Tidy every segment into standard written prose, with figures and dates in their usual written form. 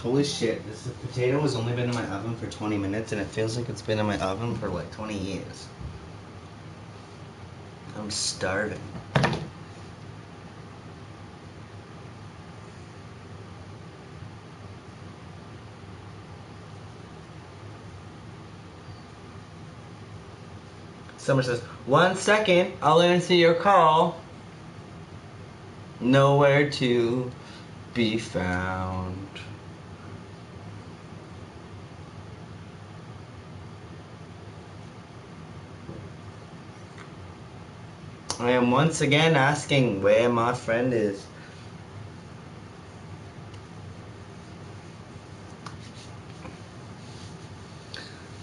Holy shit, this potato has only been in my oven for 20 minutes and it feels like it's been in my oven for like 20 years. I'm starving. Summer says, 1 second, I'll answer your call. Nowhere to be found. I am once again asking where my friend is.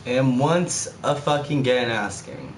I am once a fucking again asking.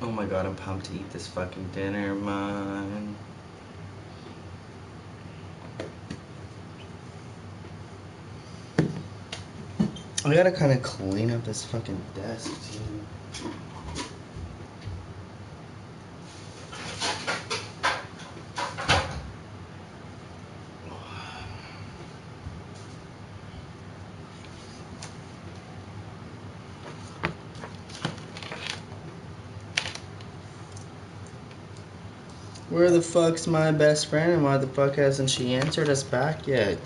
Oh my god, I'm pumped to eat this fucking dinner, man. I gotta kind of clean up this fucking desk, too. Where the fuck's my best friend and why the fuck hasn't she answered us back yet?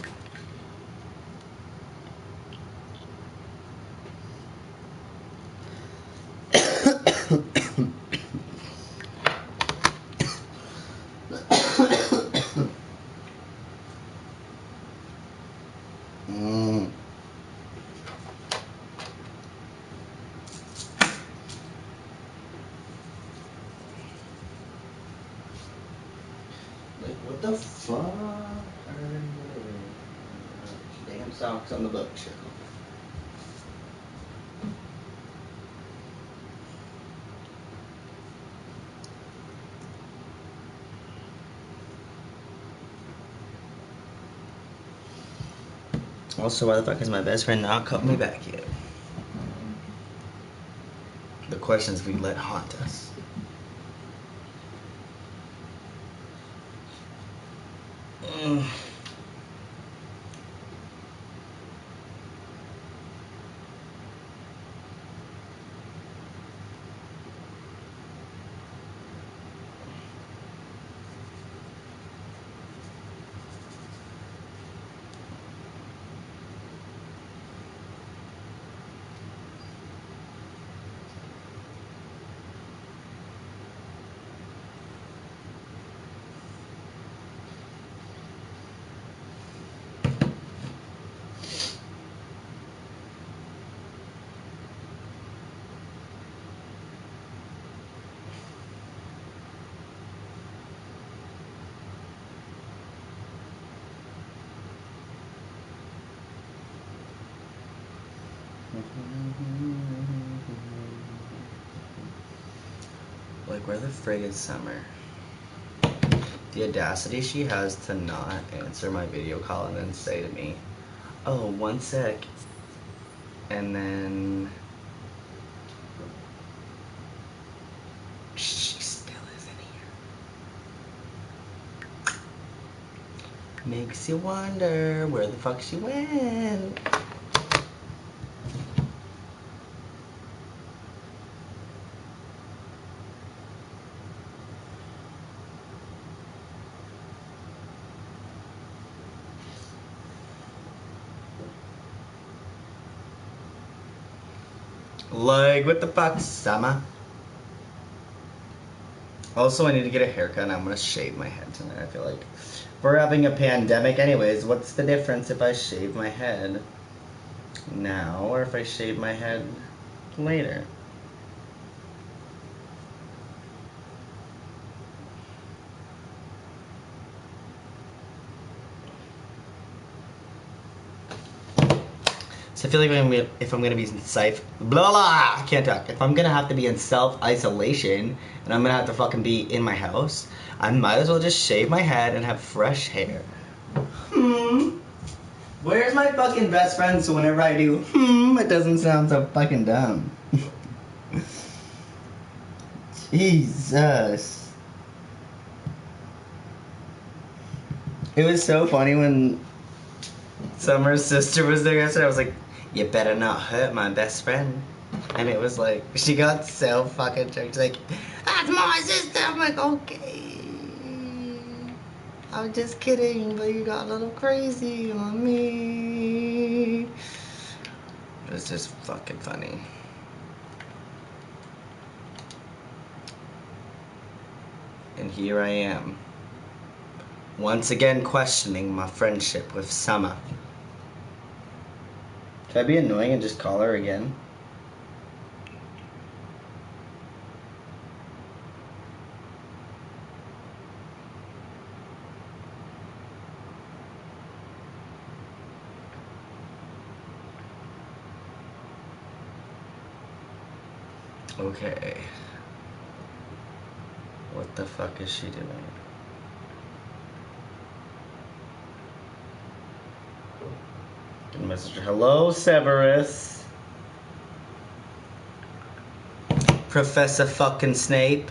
Like, what the fuck? Damn socks on the bookshelf. Also, why the fuck has my best friend not called me back yet? The questions we let haunt us. Like, where the frig is Summer? The audacity she has to not answer my video call and then say to me, oh, 1 sec. And then she still isn't here. Makes you wonder where the fuck she went. Like, what the fuck, Summer? Also, I need to get a haircut and I'm gonna shave my head tonight. I feel like we're having a pandemic anyways. What's the difference if I shave my head now or if I shave my head later? So I feel like if I'm gonna be in blah blah, I can't talk. If I'm gonna have to be in self-isolation and I'm gonna have to fucking be in my house, I might as well just shave my head and have fresh hair. Where's my fucking best friend so whenever I do it doesn't sound so fucking dumb. Jesus. It was so funny when Summer's sister was there yesterday. I was like, you better not hurt my best friend. And it was like, she got so fucking choked. She's like, that's my sister. I'm like, okay. I'm just kidding, but you got a little crazy on me. It was just fucking funny. And here I am, once again questioning my friendship with Summer. Should I be annoying and just call her again? Okay. What the fuck is she doing? Gonna message her. Hello, Severus. Professor fucking Snape.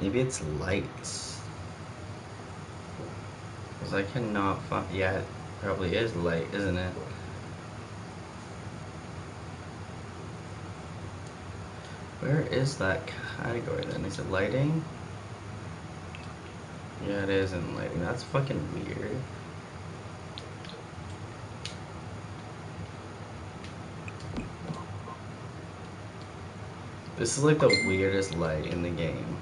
Maybe it's lights. Because I cannot find. Yeah, it probably is light, isn't it? Where is that category then? Is it lighting? Yeah, it is in lighting. That's fucking weird. This is like the weirdest light in the game.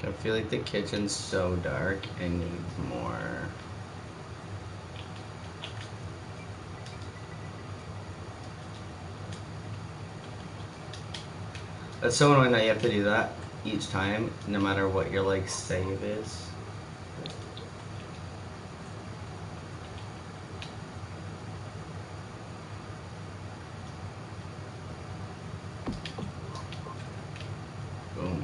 I feel like the kitchen's so dark it needs more. That's so annoying that you have to do that each time, no matter what your like save is. Boom.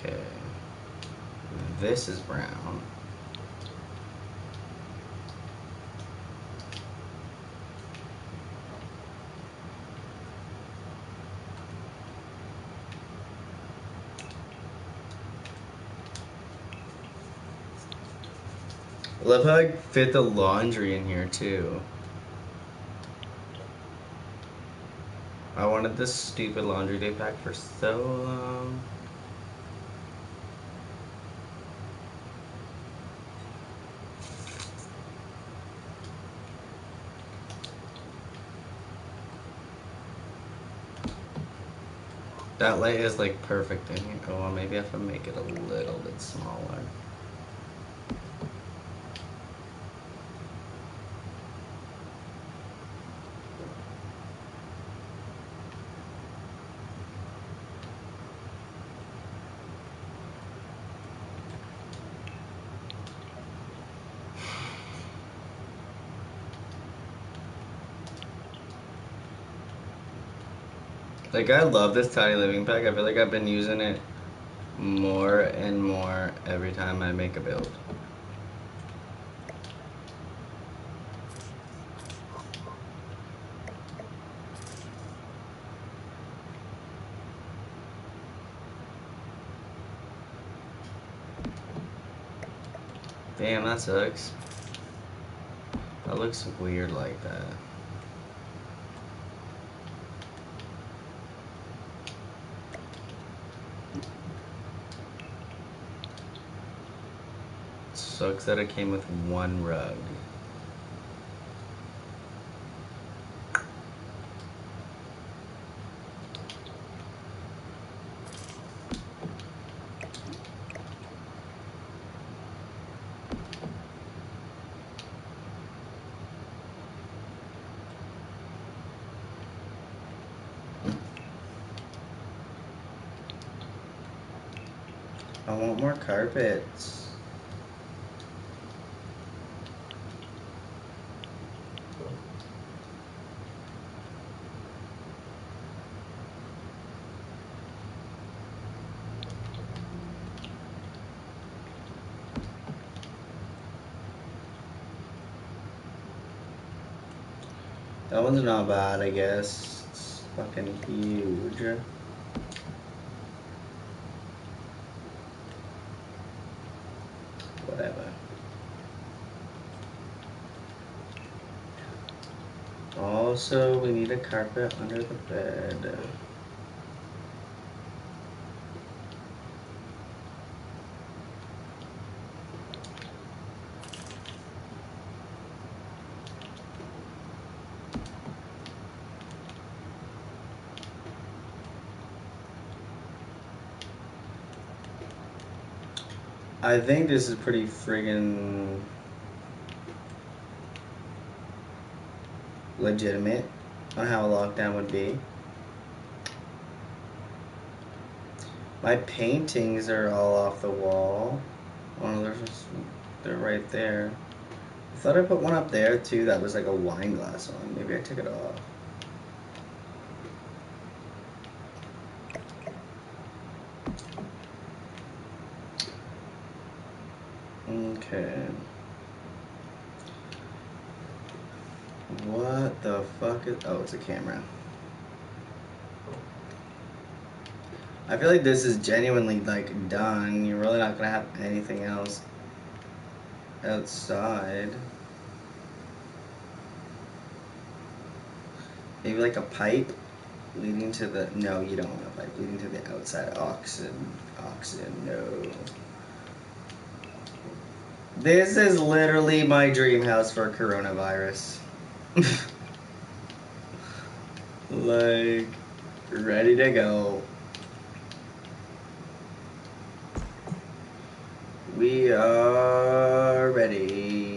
Okay. This is brown. I love how I fit the laundry in here too. I wanted this stupid laundry day pack for so long. That light is like perfect in here. Oh, well, maybe I have to make it a little bit smaller. Like, I love this tiny living pack. I feel like I've been using it more and more every time I make a build. Damn, that sucks. That looks weird like that. Sucks that it came with one rug. I want more carpets. That one's not bad, I guess. It's fucking huge. Whatever. Also, we need a carpet under the bed. I think this is pretty friggin' legitimate on how a lockdown would be. My paintings are all off the wall. Oh, they're right there. I thought I put one up there too that was like a wine glass one. Maybe I took it off. Okay. What the fuck is... Oh, it's a camera. I feel like this is genuinely, like, done. You're really not gonna have anything else outside. Maybe like a pipe leading to the... No, you don't want a pipe leading to the outside. Oxen, no. This is literally my dream house for coronavirus. Like, ready to go. We are ready.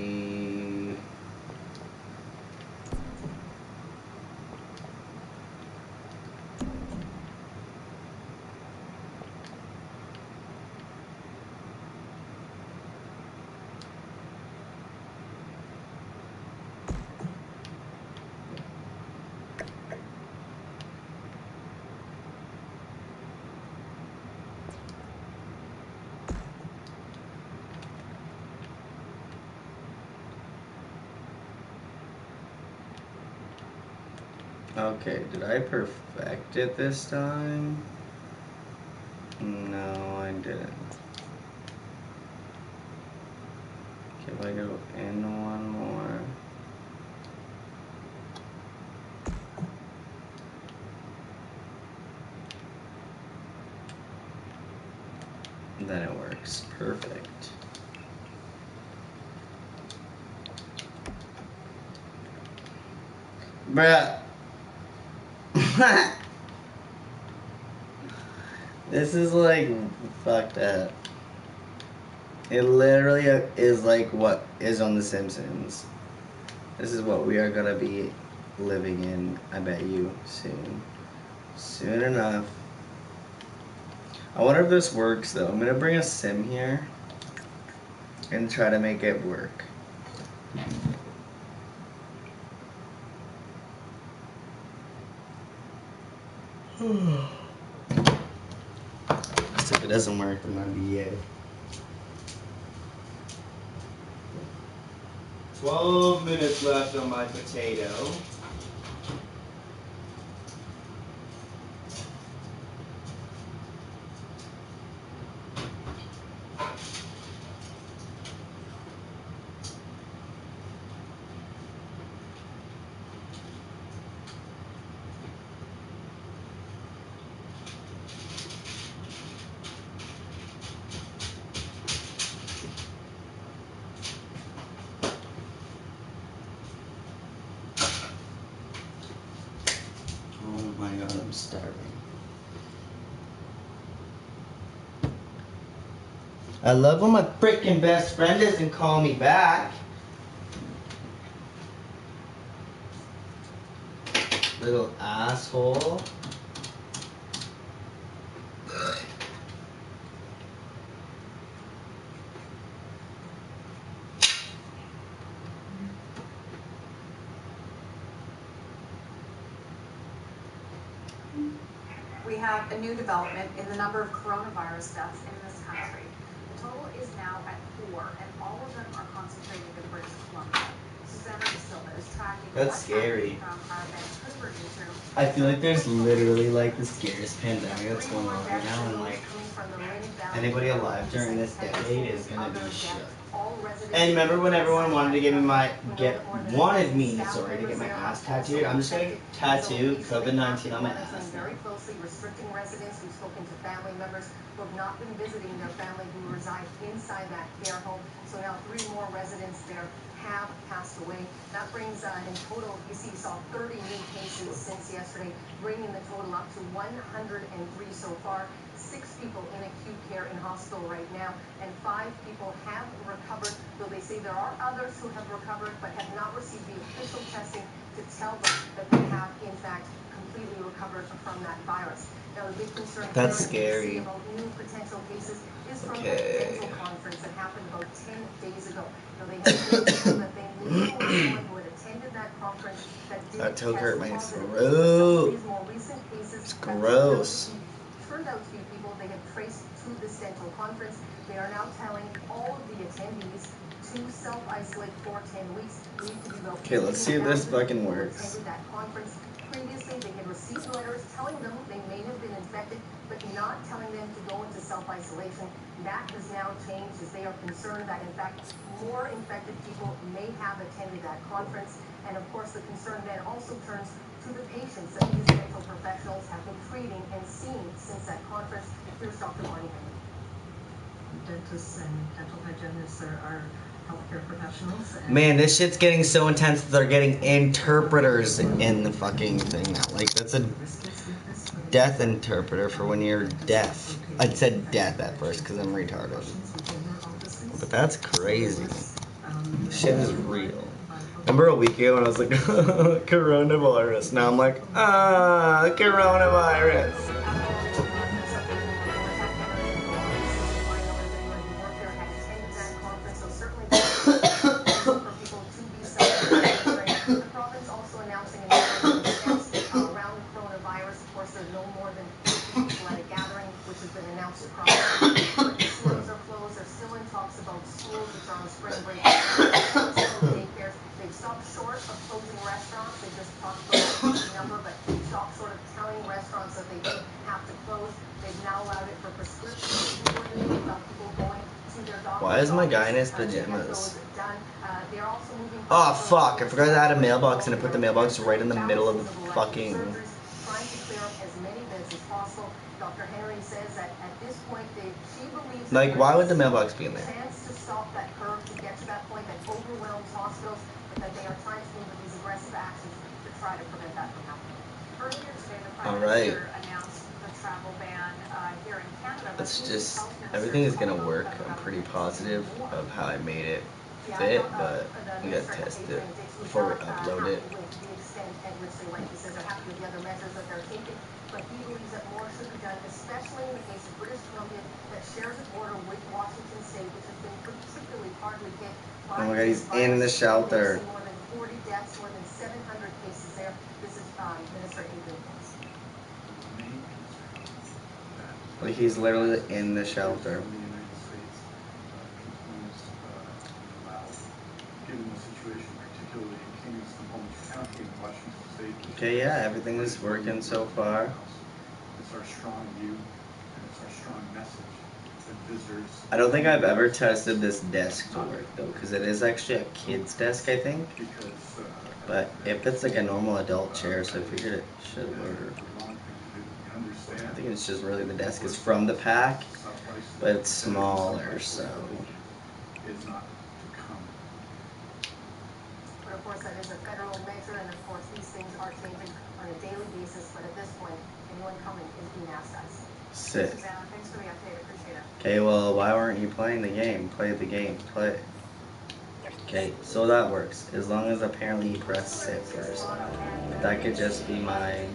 Okay, did I perfect it this time? No, I didn't. Okay, if I go in one more. Then it works. Perfect. Bruh. This is like fucked up. It literally is like what is on The Simpsons. This is what we are gonna be living in, I bet you, soon. Soon enough. I wonder if this works though. I'm gonna bring a sim here and try to make it work. If it doesn't work, then that'd be it. 12 minutes left on my potato. Oh my god, I'm starving. I love when my freaking best friend doesn't call me back. Little asshole. We have a new development in the number of coronavirus deaths in this country. The total is now at 4, and all of them are concentrated in British Columbia. Susanna De Silva is tracking. That's scary. I feel like there's literally like the scariest pandemic that's going on right now, and like anybody alive during this decade is gonna be shook. And remember when everyone wanted to give me to get my ass tattooed? I'm just gonna tattoo COVID-19 on my ass. Very closely restricting residents. We've spoken to family members who have not been visiting their family who reside inside that care home. So now 3 more residents there have passed away. That brings in total, BC saw 30 new cases since yesterday, bringing the total up to 103 so far. 6 people in acute care in hospital right now, and 5 people have recovered, though they say there are others who have recovered but have not received the official testing to tell them that they have, in fact, completely recovered from that virus. Now, the big concern That's scary. about new potential cases is from the dental conference that happened about 10 days ago. Now, they have told that they knew someone who had attended that conference that took hurt my positive. throat. These more recent cases It's gross. turned out to be people they had traced to this dental conference. They are now telling all of the attendees to self-isolate for 10 weeks. Okay, let's see if this fucking works. That conference. Previously, they had received letters telling them they may have been infected, but not telling them to go into self-isolation. That has now changed as they are concerned that, in fact, more infected people may have attended that conference. And, of course, the concern then also turns to the patients that these dental professionals have been treating and seeing since that conference. Here's Dr. Marnie Henry. Dentists and dental hygienists are healthcare professionals. Man, this shit's getting so intense that they're getting interpreters in the fucking thing now. Like, that's a death interpreter for when you're deaf. I said death at first because I'm retarded. But that's crazy. This shit is real. Remember a week ago when I was like, coronavirus? Now I'm like, coronavirus. Why is my guy in his pajamas? Oh fuck, I forgot to add a mailbox and I put the mailbox right in the middle of the fucking trying to clear up as many beds as possible. Dr. Henry says that at this point, she believes that Like, why would the mailbox be in there? chance to stop that curve to get to that point that overwhelms hospitals, but that they are trying to move with these aggressive actions to try to prevent that from happening. Earlier today, the All Prime right. Minister announced the travel ban here in Canada. But It's BC's just, Health Minister everything is gonna told work. the I'm government pretty to do positive more. of how I made it Yeah, fit, the but we gotta minister test Adrian it Dix was before we not upload happy it. with the extent at which they went. He says they're happy with the other measures that they're taking, but he believes that more should be done, especially in the case of British Columbia that shares a border with Washington State, which has been particularly hardly hit by Oh my God, he's this virus. in the shelter. They've seen more than 40 deaths, more than 700 cases there. This is Minister Adrian Dix. Like, he's literally in the shelter. Okay, yeah, everything is working so far. It's our strong view and it's our strong message that visitors. I don't think I've ever tested this desk to work though, because it is actually a kid's desk, I think. But if it's like a normal adult chair, so I figured it should work. I think it's just really the desk is from the pack, but it's smaller, so. Is not to come. But of course, that is a federal measure, and of course, these things are changing on a daily basis. But at this point, anyone coming is being asked us. Sick. Susanna, thanks for the update. Appreciate it. Okay, well, why weren't you playing the game? Play the game. Play. Okay, so that works. As long as apparently you press sit first. But that could just be my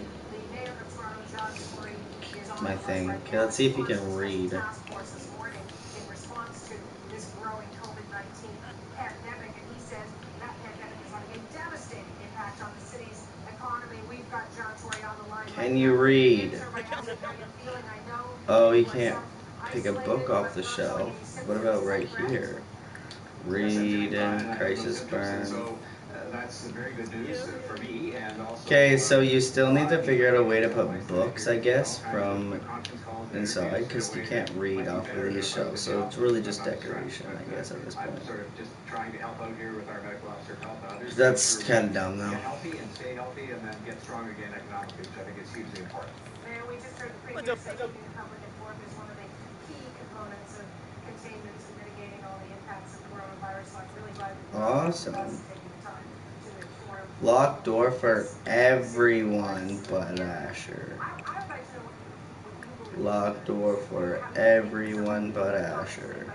thing. Okay, let's see if you can read. Task force this morning in response to this growing COVID-19 pandemic, and he says that pandemic is having a devastating impact on the city's economy. We've got John Tory on the line. Can you read? Oh, you can't pick a book off the shelf. What about right here? Read and crisis burn. That's very good news for me, and also. Okay, so you still need to figure out a way to put books, I guess, from inside, because you can't read off of these shelves. So it's really just decoration, I guess, at this point. I'm sort of just trying to help out here with our medical officer help others. That's kind of dumb, though. Get healthy and stay healthy, and then get strong again economically, which I think is hugely important. Mayor, we just heard the Premier say keeping the public informed is one of the key components of containment and mitigating all the impacts of coronavirus. So I'm really glad that Awesome. taking the time to inform. Locked door for everyone but Asher. I'd like to know what you believe. Locked door for everyone but Asher.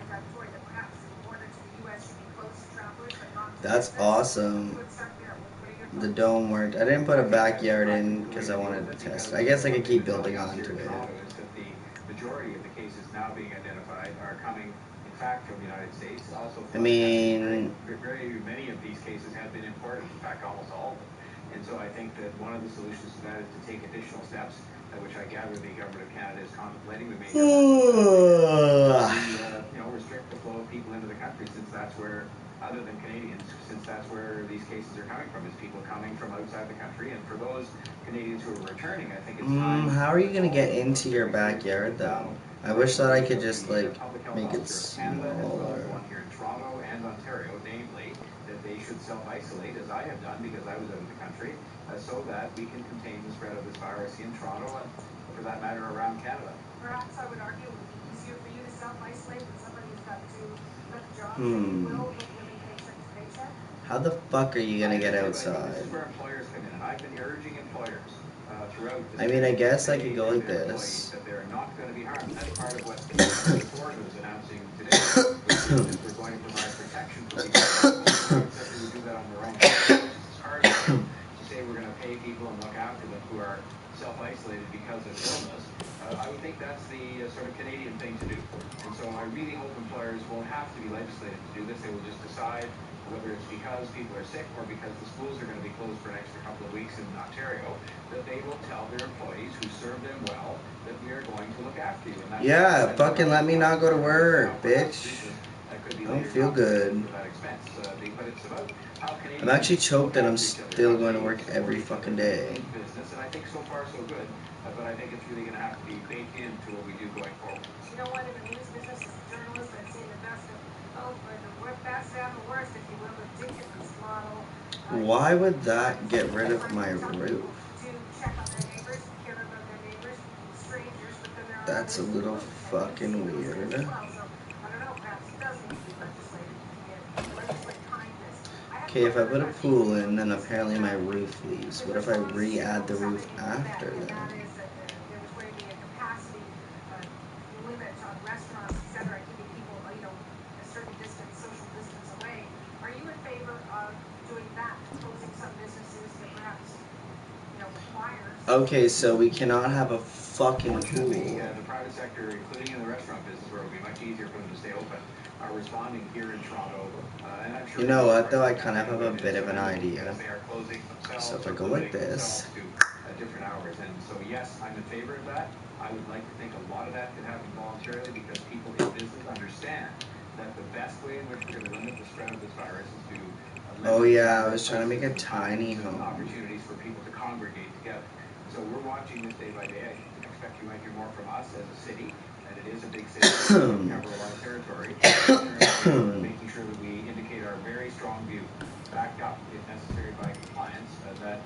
That's awesome. The dome worked. I didn't put a backyard in because I wanted to test it. I guess I could keep building onto it. The majority of the cases now being identified are coming, in fact, from the United States. Also, I mean, very many of these cases have been imported. In fact, almost all of them. And so I think that one of the solutions to that is to take additional steps, which I gather the government of Canada is contemplating. We may restrict the flow of people into the country, since that's where, other than Canadians, since that's where these cases are coming from, is people coming from outside the country. And for those Canadians who are returning, I think it's time. How are you gonna get into your backyard though? I wish that I could just like make it smaller. One here in Toronto and Ontario, namely that they should self-isolate, as I have done because I was out of the country, so that we can contain the spread of this virus in Toronto and, for that matter, around Canada. Perhaps I would argue it would be easier for you to self-isolate than somebody who's got two jobs and will live living paycheck to paycheck. How the fuck are you gonna get This outside? is where employers come in, and I've been urging employers throughout this. I mean, I guess I could go like this. That they're not going to be harmed. That's part of what Ford was announcing today. That we're going to provide protection for people. They will do that on their own. It's hard to say we're going to pay people and look after them who are self-isolated because of illness. I would think that's the sort of Canadian thing to do. And so I really hope employers won't have to be legislated to do this. They will just decide whether it's because people are sick or because the schools are going to be closed for an extra couple of weeks in Ontario, that they will tell their employees who serve them well that we are going to look after you. And that's fucking let me not go to work, bitch. I don't feel good. I'm actually choked and I'm still going to work every fucking day. And I think so far so good, but I think it's really going to have to be baked into what we do going forward. You know what, in the news business, as a journalist, I've seen the best of both, or the best and the worst, if you will, the Dickens model. Why would that get rid of my roof? To check on their neighbors. That's a little fucking weird. Well, so, I don't know, perhaps it does need to be legislate kindness. I have Okay, if I one put a other pool question. in, then apparently my roof leaves. What if I re-add the roof after And then? that is that there was going to be a capacity limit on restaurants, et cetera, keeping people, a certain distance, social distance away. Are you in favor of doing that, closing some businesses that perhaps, requires? Okay, so we cannot have a fucking Fortunately, pool. the private sector, including in the restaurant business, where it would be much easier for them to stay open, are responding here in Toronto. And I'm sure You know what, though? I kind of have a bit of an idea. because they are closing themselves, So if I or go like limiting this. themselves to different hours. And so, yes, I'm in favor of that. I would like to think a lot of that could happen voluntarily because people in business understand that the best way in which we're going to limit the spread of this virus is to Oh yeah, I was trying to make a tiny home. opportunities for people to congregate together. So we're watching this day by day. I expect you might hear more from us as a city, and it is a big city. We cover a lot of territory. Making sure that we indicate our very strong view, backed up if necessary by compliance, that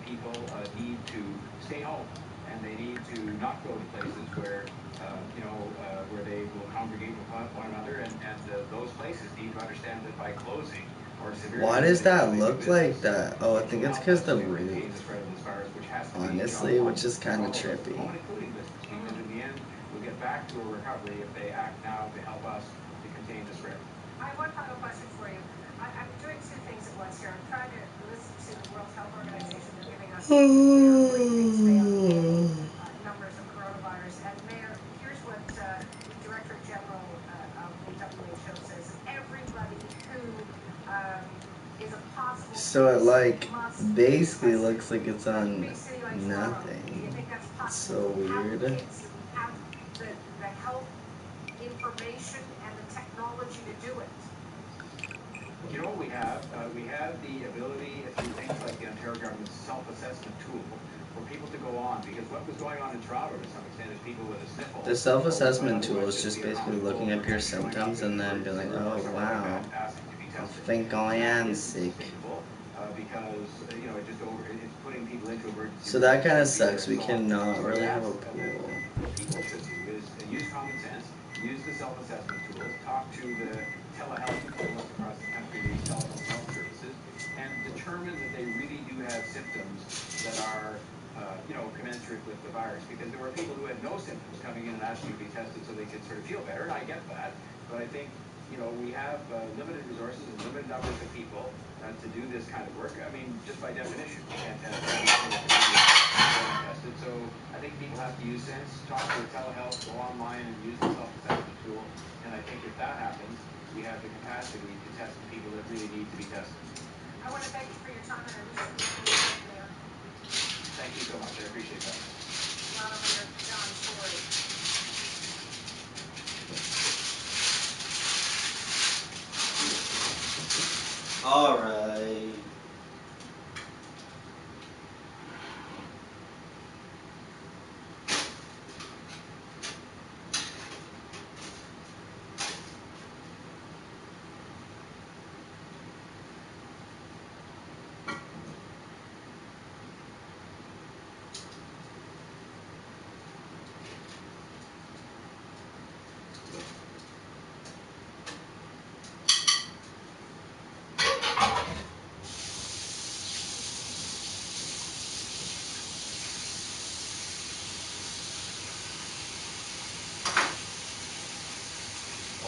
people need to stay home and they need to not go to places where where they will congregate with one another, and those places need to understand that by closing or severely. Why does that look like that? Oh, I think it's because the roof. Honestly, which is kind of trippy. Including business, because in the end, we'll get back to a recovery if they act now to help us to contain the spread. I have one final question for you. I'm doing two things at once here. I'm trying to listen to the World Health Organization. They're giving us numbers of coronavirus. And Mayor, here's what the Director General of the WHO says. Everybody who is a possible So it like must basically be looks like it's on big city like Toronto. Do you nothing. think that's It's possible? so Do we have the weird. kids? Do we have the health information and the technology to do it? You know what we have? We have the ability through things like the Ontario government's self-assessment tool for people to go on, because what was going on in Toronto to some extent is people with a sniffle. The self-assessment tool is just basically looking up your symptoms and then being like, oh wow, I think I am sick. Because it's putting people into emergency. So that kind of sucks. We cannot really have a pool. What people should do is use common sense, use the self-assessment tools, talk to the telehealth equivalents across the country, these telephone health services, and determine that they really do have symptoms that are commensurate with the virus. Because there were people who had no symptoms coming in and asking to be tested so they could sort of feel better, and I get that. But I think, we have limited resources and limited numbers of people to do this kind of work. I mean, just by definition, you can't test tested. So I think people have to use sense, talk to telehealth, go online and use the self-assessment tool. And I think if that happens, we have the capacity to test the people that really need to be tested. I want to thank you for your time, and I wish you good there. Thank you so much. I appreciate that. Toronto Mayor John Tory. All right.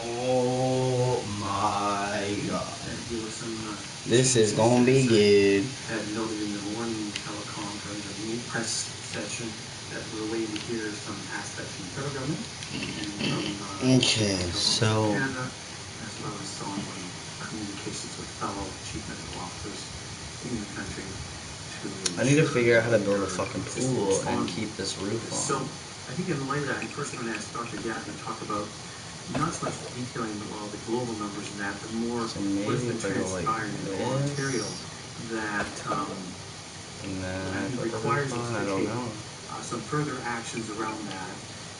Oh my god. There was some This is gonna be good. had noted in the morning telecom or the main press session that we're waiting to hear some aspects from the federal government and from Okay, so Canada, as well as on communications with fellow chief medical officers in the country. I need to figure out how to build a fucking pool and keep this roof So on. I think in light of that, I first want to ask Dr. Gatton to talk about not so much detailing the global numbers and that, but more So what has maybe been if I go like transpiring in Ontario this, that and then I I think put the requires roof us on, I to don't take know. some further actions around that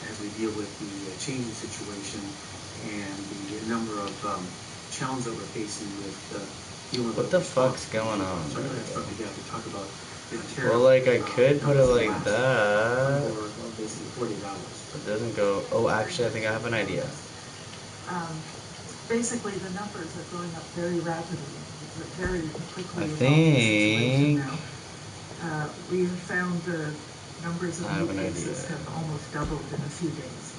as we deal with the changing situation and the number of challenges that we're facing with dealing What with the fuck's going on? So I'm going to ask Dr. Gatton to talk about the Ontario. Well, like I could put it like that. that. Or basically 48 hours. It doesn't go. Oh, actually, I think I have an idea. Basically, the numbers are going up very rapidly, very quickly. I evolving situation think now. We have found the numbers of I have new an cases idea. have almost doubled in a few days.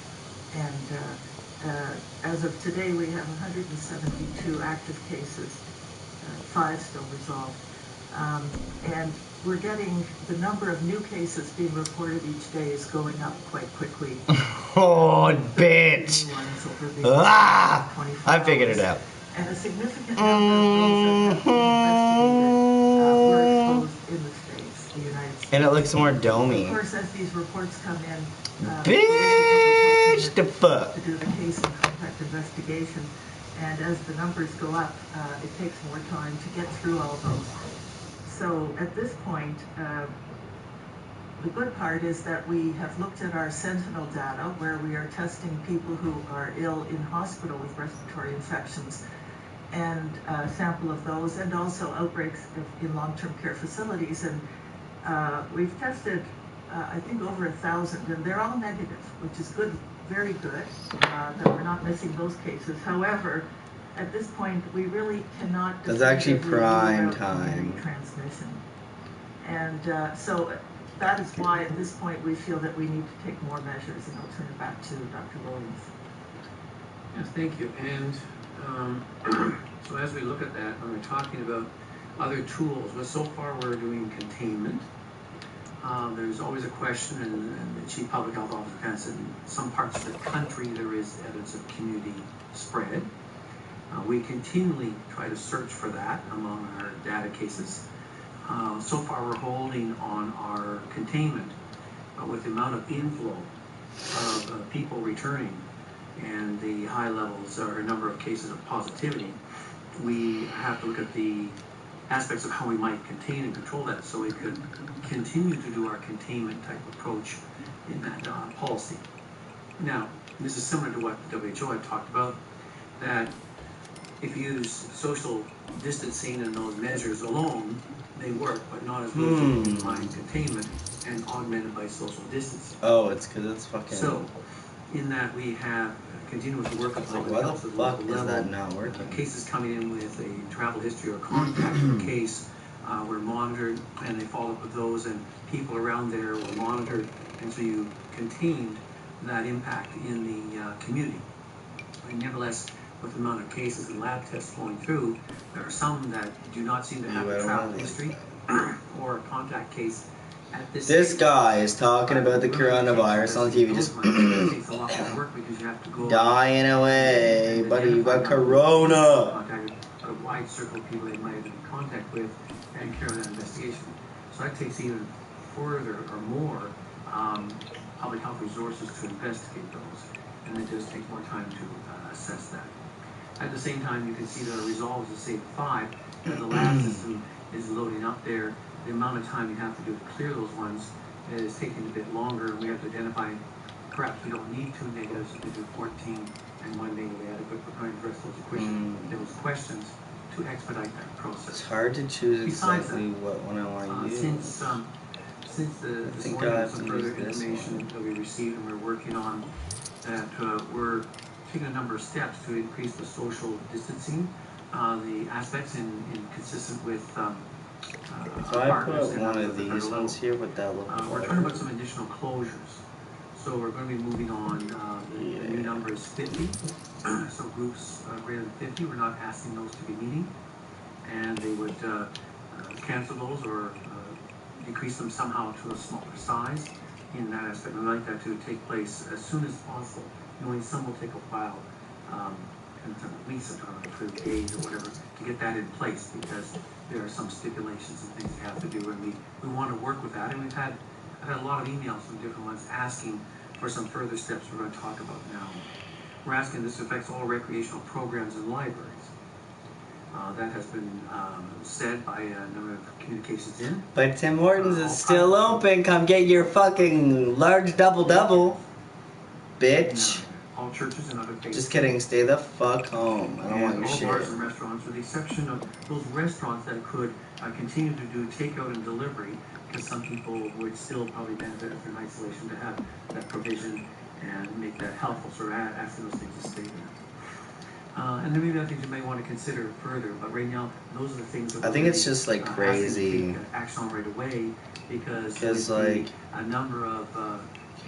And as of today, we have 172 active cases, 5 still resolved. And we're getting the number of new cases being reported each day is going up quite quickly. Oh, bitch! New ones over the Ah! 24 I figured it hours. out. And a significant number of those that have been investigated were exposed in the States, the United States. And it looks more Of domey. course, as these reports come in, Bitch, the fuck. to do the case and contact investigation, and as the numbers go up, it takes more time to get through all those. So at this point, the good part is that we have looked at our Sentinel data, where we are testing people who are ill in hospital with respiratory infections, and a sample of those, and also outbreaks in long-term care facilities. And we've tested, I think, over 1,000, and they're all negative, which is good, very good, that we're not missing those cases. However, at this point, we really cannot. That's actually definitively rule prime out community time. transmission, and so that is why at this point we feel that we need to take more measures, and I'll turn it back to Dr. Williams. Yes, thank you. And so as we look at that, when we're talking about other tools, well, so far we're doing containment. There's always a question, and the Chief Public Health Officer kind of said in some parts of the country there is evidence of community spread. We continually try to search for that among our data cases. So far we're holding on our containment with the amount of inflow of people returning and the high levels or number of cases of positivity. We have to look at the aspects of how we might contain and control that so we could continue to do our containment type approach in that policy. Now, this is similar to what the WHO had talked about, that if you use social distancing and those measures alone, they work, but not as well as if you combine containment and augmented by social distancing. Oh, it's because it's fucking. So, in that we have continuous work with public why the health at the fuck local is level. that not working? Cases coming in with a travel history or contact of a case were monitored, and they followed up with those, and people around there were monitored, and so you contained that impact in the community. And nevertheless, with the amount of cases and lab tests flowing through, there are some that do not seem to have a travel history or a contact case at this stage. Guy is talking about the coronavirus on TV, just takes a lot more work because you have to go dying away, buddy. You got corona. contacted a wide circle of people they might have been in contact with and carry on that investigation. So that takes even further or more public health resources to investigate those, and it does take more time to assess that. At the same time, you can see that our resolve is the same 5, and the lab system is loading up there. The amount of time you have to do to clear those ones is taking a bit longer, and we have to identify perhaps we don't need 2 negatives, we do 14 and 1 negative adequate. We're trying to address those questions to expedite that process. It's hard to choose Besides exactly what one I want to use. Since this think morning, I have some to further use this information one. that we received and we're working on, that we're taking a number of steps to increase the social distancing, the aspects in consistent with If I put one of these ones here, would that look we're better? talking about some additional closures. So we're going to be moving on, the new number is 50, so groups greater than 50, we're not asking those to be meeting, and they would cancel those or decrease them somehow to a smaller size in that aspect. We'd like that to take place as soon as possible, knowing some will take a while, and weeks of time, for days or whatever, to get that in place, because there are some stipulations and things you have to do, and we want to work with that, and I've had a lot of emails from different ones asking for some further steps we're going to talk about now. We're asking this affects all recreational programs in libraries. That has been said by a number of communications in. But Tim Hortons is still open. Come get your fucking large double-double, bitch. All churches and other faiths. Just kidding. Stay the fuck home. I don't want your all shit. bars and restaurants, with the exception of those restaurants that could continue to do takeout and delivery, because some people would still probably benefit if they're in isolation to have that provision, and make that helpful, sort of asking those things to stay there. And there may be other things you may want to consider further, but right now, those are the things that I think it's just like asking crazy. to take action on right away, because Because, with like, a number of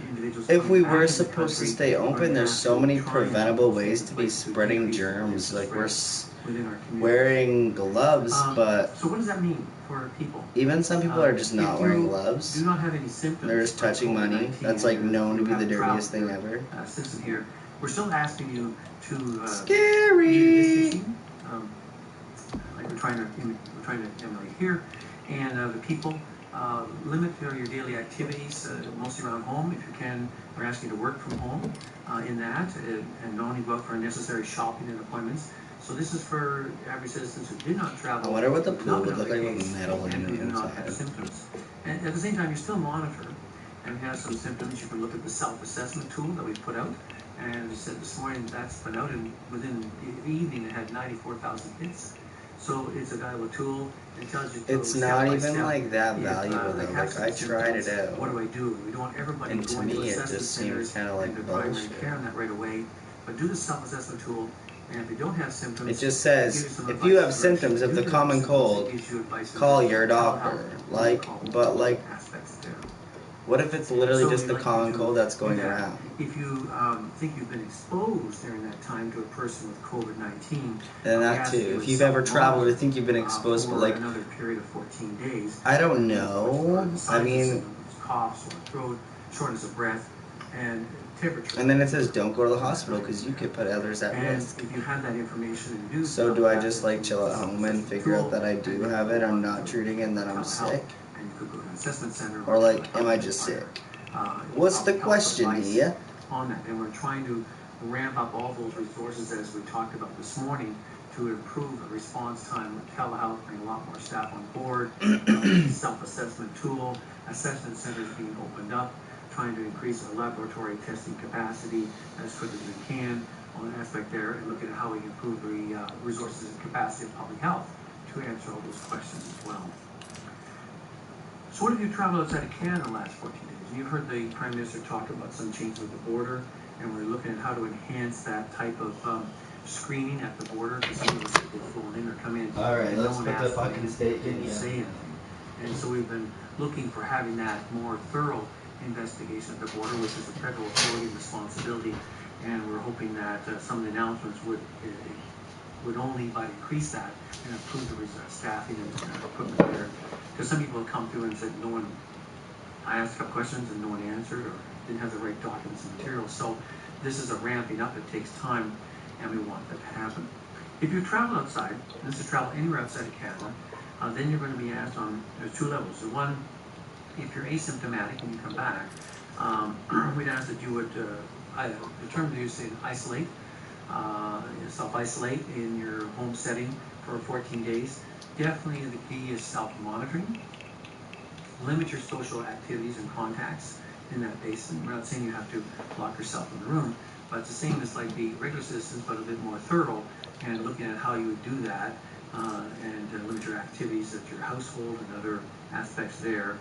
individuals if we coming were back into the supposed to country, stay we're going open, to there's have so to many try and preventable take ways to be place spreading decrease germs. the Like, we're within our community. wearing gloves, but So what does that mean for people? even some people are just not If wearing you gloves. do not have any symptoms. They're just of touching money. COVID-19 That's like and known to you be the haven't dirtiest thing traveled ever. your system here. We're still asking you to Scary. distancing, like we're trying to emulate here, and the people limit your daily activities, mostly around home. If you can, we're asking you to work from home in that, and only go out for necessary shopping and appointments. So this is for average citizens who did not travel. I wonder what the pool without would look like another with case, metal in and who it do not have inside. symptoms. And at the same time, you still monitor and have some symptoms. You can look at the self-assessment tool that we put out. And as I said this morning, that's been out, and within the evening it had 94,000 hits. So it's a valuable tool. It tells you. It's not even like that valuable though. Like, I tried it out. What do I do? We don't want everybody And to going to me, it assessment just seems centers kind of like and the primary bullshit. care on that right away. But do the self-assessment tool, and if you don't have symptoms, It just it gives says, you some if advice you have and symptoms of direction. the Do common symptoms, cold, it gives you advice and call direction. your doctor. Telehealth, Like, telehealth, but like, aspects there. what if it's literally So just we'd the like common you to cold that's do going that. around? If you think you've been exposed during that time to a person with COVID-19, And that too. If you've ever traveled or think you've been exposed, but for like, another period of 14 days, I don't know. I mean, coughs, sore throat, shortness of breath, and temperature. and then it says don't go to the hospital because you could put others at And risk. if you have that information and do So do I just like chill at home and figure out that I do have it, I'm not treating it, and then I'm sick? And you could go to an assessment center. Or like, am I just sick? What's the question here? On that, and we're trying to ramp up all those resources as we talked about this morning to improve the response time with telehealth, bring a lot more staff on board, self-assessment tool, assessment centers being opened up, trying to increase our laboratory testing capacity as quickly as we can on an aspect there, and looking at how we improve the resources and capacity of public health to answer all those questions as well. So what have you traveled outside of Canada the last 14 days? You've heard the Prime Minister talk about some changes with the border, and we're looking at how to enhance that type of screening at the border, because some of those people flown in or come in. Alright, and no let's one put the asked them, fucking steak in didn't here. say anything. And so we've been looking for having that more thorough investigation at the border, which is a federal authority and responsibility, and we're hoping that some of the announcements would only but increase that and improve the staffing and equipment there. Because some people have come through and said no one, I asked a couple questions and no one answered or didn't have the right documents and materials. So this is a ramping up. It takes time, and we want that to happen. If you travel outside, and this is travel anywhere outside of Canada, then you're going to be asked on, there's two levels. So one, if you're asymptomatic and you come back, we'd ask that you would, the term they use is isolate, self-isolate in your home setting for 14 days. Definitely the key is self-monitoring. Limit your social activities and contacts in that basin. We're not saying you have to lock yourself in the room, but it's the same as like the regular citizens, but a bit more thorough, and looking at how you would do that, and limit your activities at your household and other aspects there,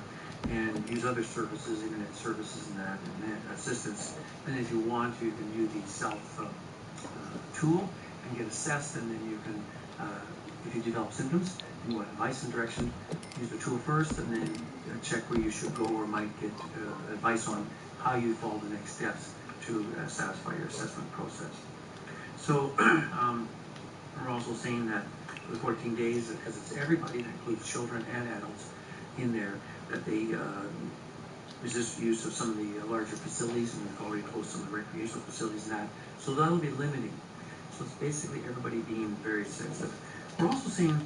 and use other services, internet services and that, and assistance. And if you want, you can use the self tool and get assessed, and then you can, if you develop symptoms and you want advice and direction, use the tool first, and then check where you should go or might get advice on how you follow the next steps to satisfy your assessment process. So we're also saying that for the 14 days, because it's everybody, that includes children and adults in there, that they resist use of some of the larger facilities, and we've already closed some of the recreational facilities and that. So that'll be limiting. So it's basically everybody being very sensitive. We're also seeing,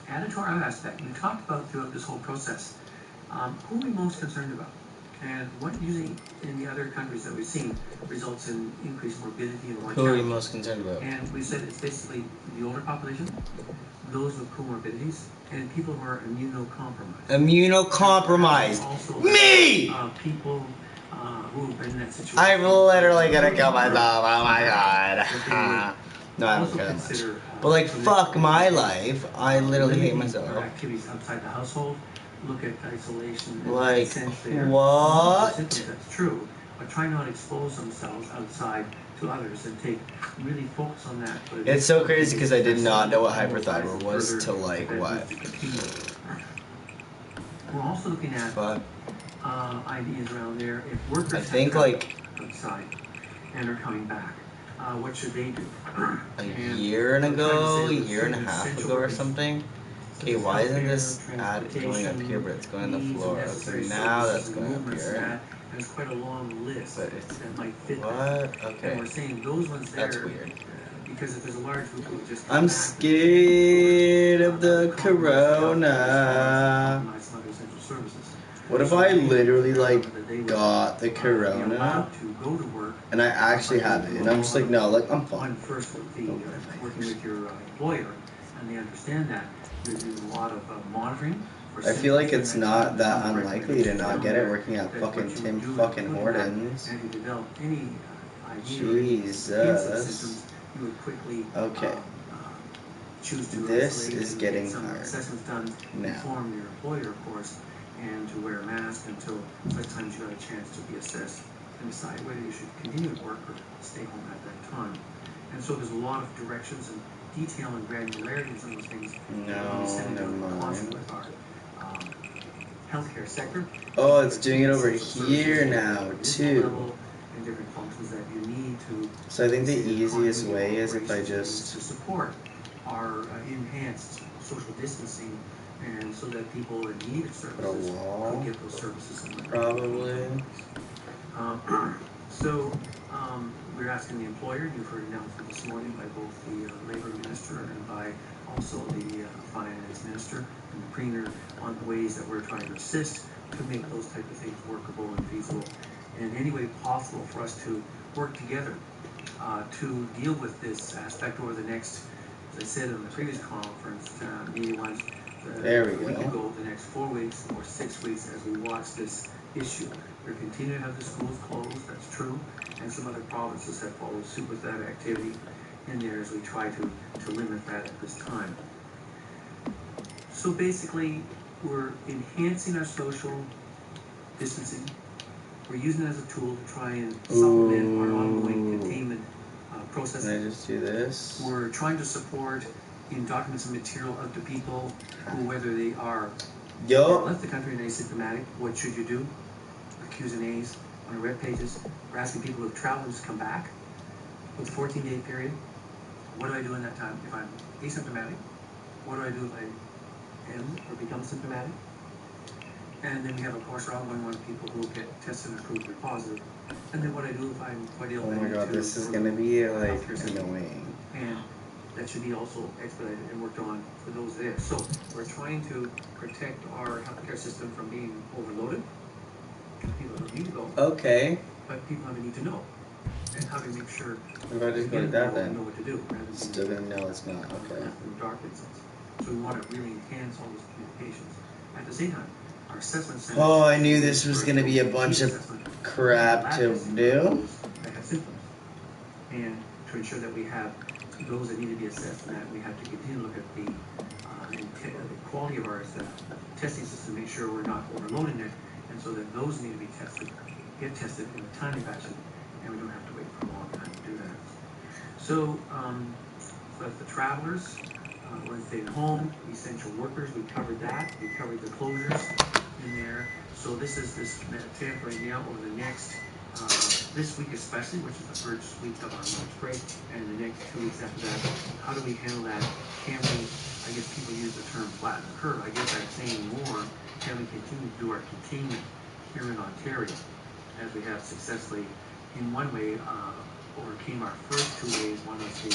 added to our aspect, we talked about throughout this whole process, who are we most concerned about? And what usually in the other countries that we've seen results in increased morbidity and mortality. Who are you most concerned about? And we said it's basically the older population, those with comorbidities, and people who are immunocompromised. Immunocompromised. Also, Me! People who have been in that situation. I'm literally gonna kill myself. Oh my god. No, I don't Also care that much. consider, But like, fuck my life. I literally hate limiting myself. their activities outside the household. Look at isolation. And Like, consent there. what? Symptoms, that's true. but try not to expose themselves outside to others and really focus on that. It's so crazy because I did not know what hyperthyroid was till like what? We're also looking at ideas around there. If workers I think have like outside and are coming back, what should they do? a year and a half ago or something. Okay, why isn't this ad going up here, but it's going on the floor? Okay, now that's going up here. There's quite a long list But it's that might fit what? that. Okay, And we're saying those ones there, that's weird. because if there's a large group who just I'm scared of the corona. What if I literally like got the corona and I actually have it and I'm just like, no, like I'm fine. First with the working with your employer, and they understand that there's a lot of monitoring. I feel like it's not that unlikely to not get it working at fucking Tim fucking Hortons. And if you develop any Jesus. you would quickly Okay. choose to This isolate is and getting get some hard. assessments done, Now. inform your employer, of course, and to wear a mask until such times you got a chance to be assessed and decide whether you should continue to work or stay home at that time. And so there's a lot of directions and detail and granularity in some of those things. Never mind. With our healthcare sector. Oh, it's doing it over here now too. And different functions that you need to. So I think the easiest way is if I just to support our enhanced social distancing, and so that people in need of services can get those services. Probably. We're asking the employer. You've heard an announcement this morning by both the labor minister and by also the finance minister and the premier on the ways that we're trying to assist to make those type of things workable and feasible, and in any way possible for us to work together to deal with this aspect over the next, as I said in the previous conference, meeting was there we could go. go the next 4 weeks or 6 weeks as we watch this issue. We're continuing to have the schools closed, that's true, and some other provinces have followed suit with that activity in there as we try to limit that at this time. So basically, we're enhancing our social distancing. We're using it as a tool to try and supplement our ongoing containment process. Can I just do this? We're trying to support in documents and material out to people who, whether they are left the country and asymptomatic, what should you do? Our Q's and A's on our web pages. We're asking people who have traveled to come back with a 14-day period. What do I do in that time if I'm asymptomatic? What do I do if I am or become symptomatic? And then we have, of course, our ongoing one people who get tested and proved to be positive. And then what I do if I'm quite ill. Oh my god, this is gonna be like annoying. And that should be also expedited and worked on for those there. So we're trying to protect our healthcare system from being overloaded. People don't need to go. Okay. But people have a need to know. And how to make sure If I just go like that then? know what to do. Still gonna know it's not, okay. In the dark instance. So we want to really enhance all those communications. At the same time, our assessment center. Oh, I knew this was gonna be a bunch of crap to do. That have symptoms. And to ensure that we have those that need to be assessed, and that we have to continue to look at the quality of our testing system, make sure we're not overloading it, and so that those need to be tested, get tested in a timely fashion, and we don't have to wait for a long time to do that. So that's the travelers, when staying home, essential workers, we covered that. We covered the closures in there. So this is this tip right now over the next, this week especially, which is the first week of our March break, and the next 2 weeks after that, how do we handle that? Can we, I guess people use the term flatten the curve. I guess I'm saying more, can we continue to do our containment here in Ontario as we have successfully, in one way, overcame our first 2 waves. One was the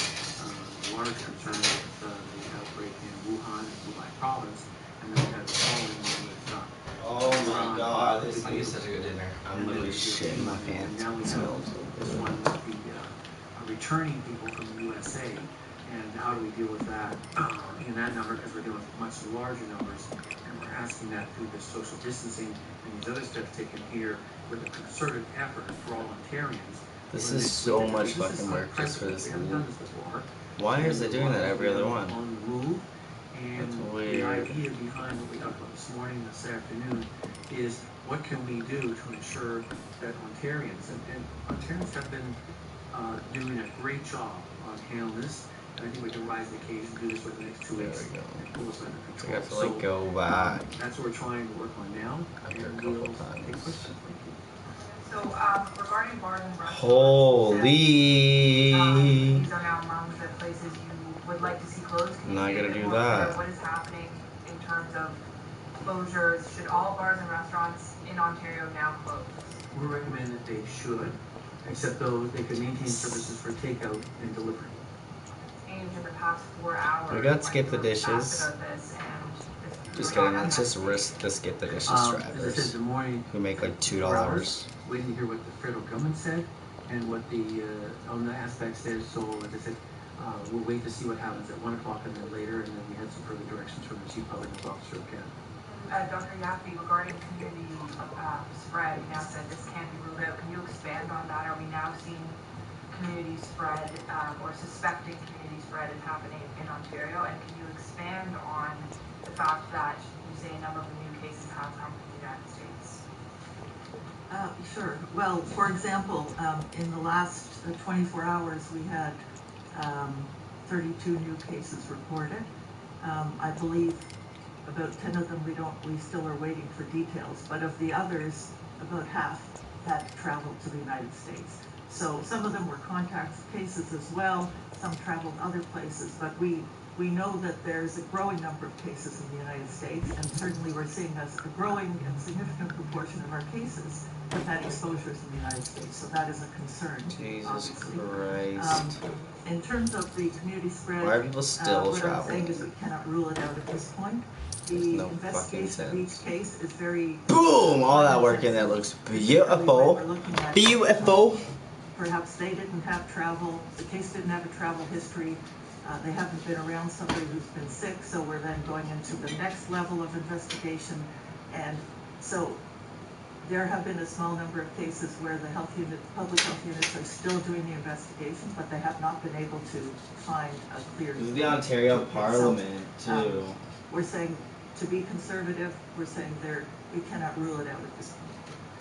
large concern with the outbreak in Wuhan and Hubei province, and then we had the following one with oh my god, this is gonna be such a good dinner. I'm literally shitting my pants. Now we have this one with the returning people from the USA, and how do we deal with that in that number, because we're dealing with much larger numbers, and we're asking that through the social distancing and these other steps taken here with a concerted effort for all Ontarians. This is so much fucking work just for this move. Why is it doing that every other one? On the move, and That's the weird. idea behind what we talked about this morning, this afternoon, is what can we do to ensure that Ontarians, and Ontarians have been doing a great job on handling this, and I think we can rise the occasion to do this for the next 2 There weeks we go. and pull this under So control. I have to like go back That's what we're trying to work on now, after a and couple we'll times. take questions. Thank you. So, regarding bars and restaurants. Holy. These are now among the places you would like to see closed. Can you Not say a gonna bit do more clear that. what is happening in terms of closures? Should all bars and restaurants in Ontario now close? We recommend that they should, except those, they can maintain services for takeout and delivery. Changed in the past 4 hours. We got skip the when we were asked dishes. about this, and Just we were kidding, not let's just happy. risk the skip the dishes As I said, drivers the morning, who make like $2. waiting to hear what the federal government said and what the on the aspects there. So, as I said, we'll wait to see what happens at 1 o'clock and then later, and then we had some further directions from the Chief Public Health Officer of Canada. Dr. Yaffe, regarding community spread, you now said this can't be ruled out. Can you expand on that? Are we now seeing community spread or suspecting community spread is happening in Ontario? And can you expand on the fact that you say a number of the new cases have come from the United States? Sure. Well, for example, in the last 24 hours, we had 32 new cases reported. I believe about 10 of them we still are waiting for details, but of the others, about half had traveled to the United States. So some of them were contact cases as well, some traveled other places, but we know that there's a growing number of cases in the United States, and certainly we're seeing a growing and significant proportion of our cases have had exposures in the United States, so that is a concern. Jesus obviously. Christ. In terms of the community spread, Why are people still what I'm saying traveling? is we cannot rule it out at this point. There's The no fucking investigation of each sense. case is very... Boom! All that work in there looks beautiful. Beautiful. Perhaps they didn't have travel, the case didn't have a travel history, they haven't been around somebody who's been sick, so we're then going into the next level of investigation. And so there have been a small number of cases where the public health units are still doing the investigation, but they have not been able to find a clear... This is the Ontario Parliament, too. We're saying, to be conservative, we're saying we cannot rule it out at this point.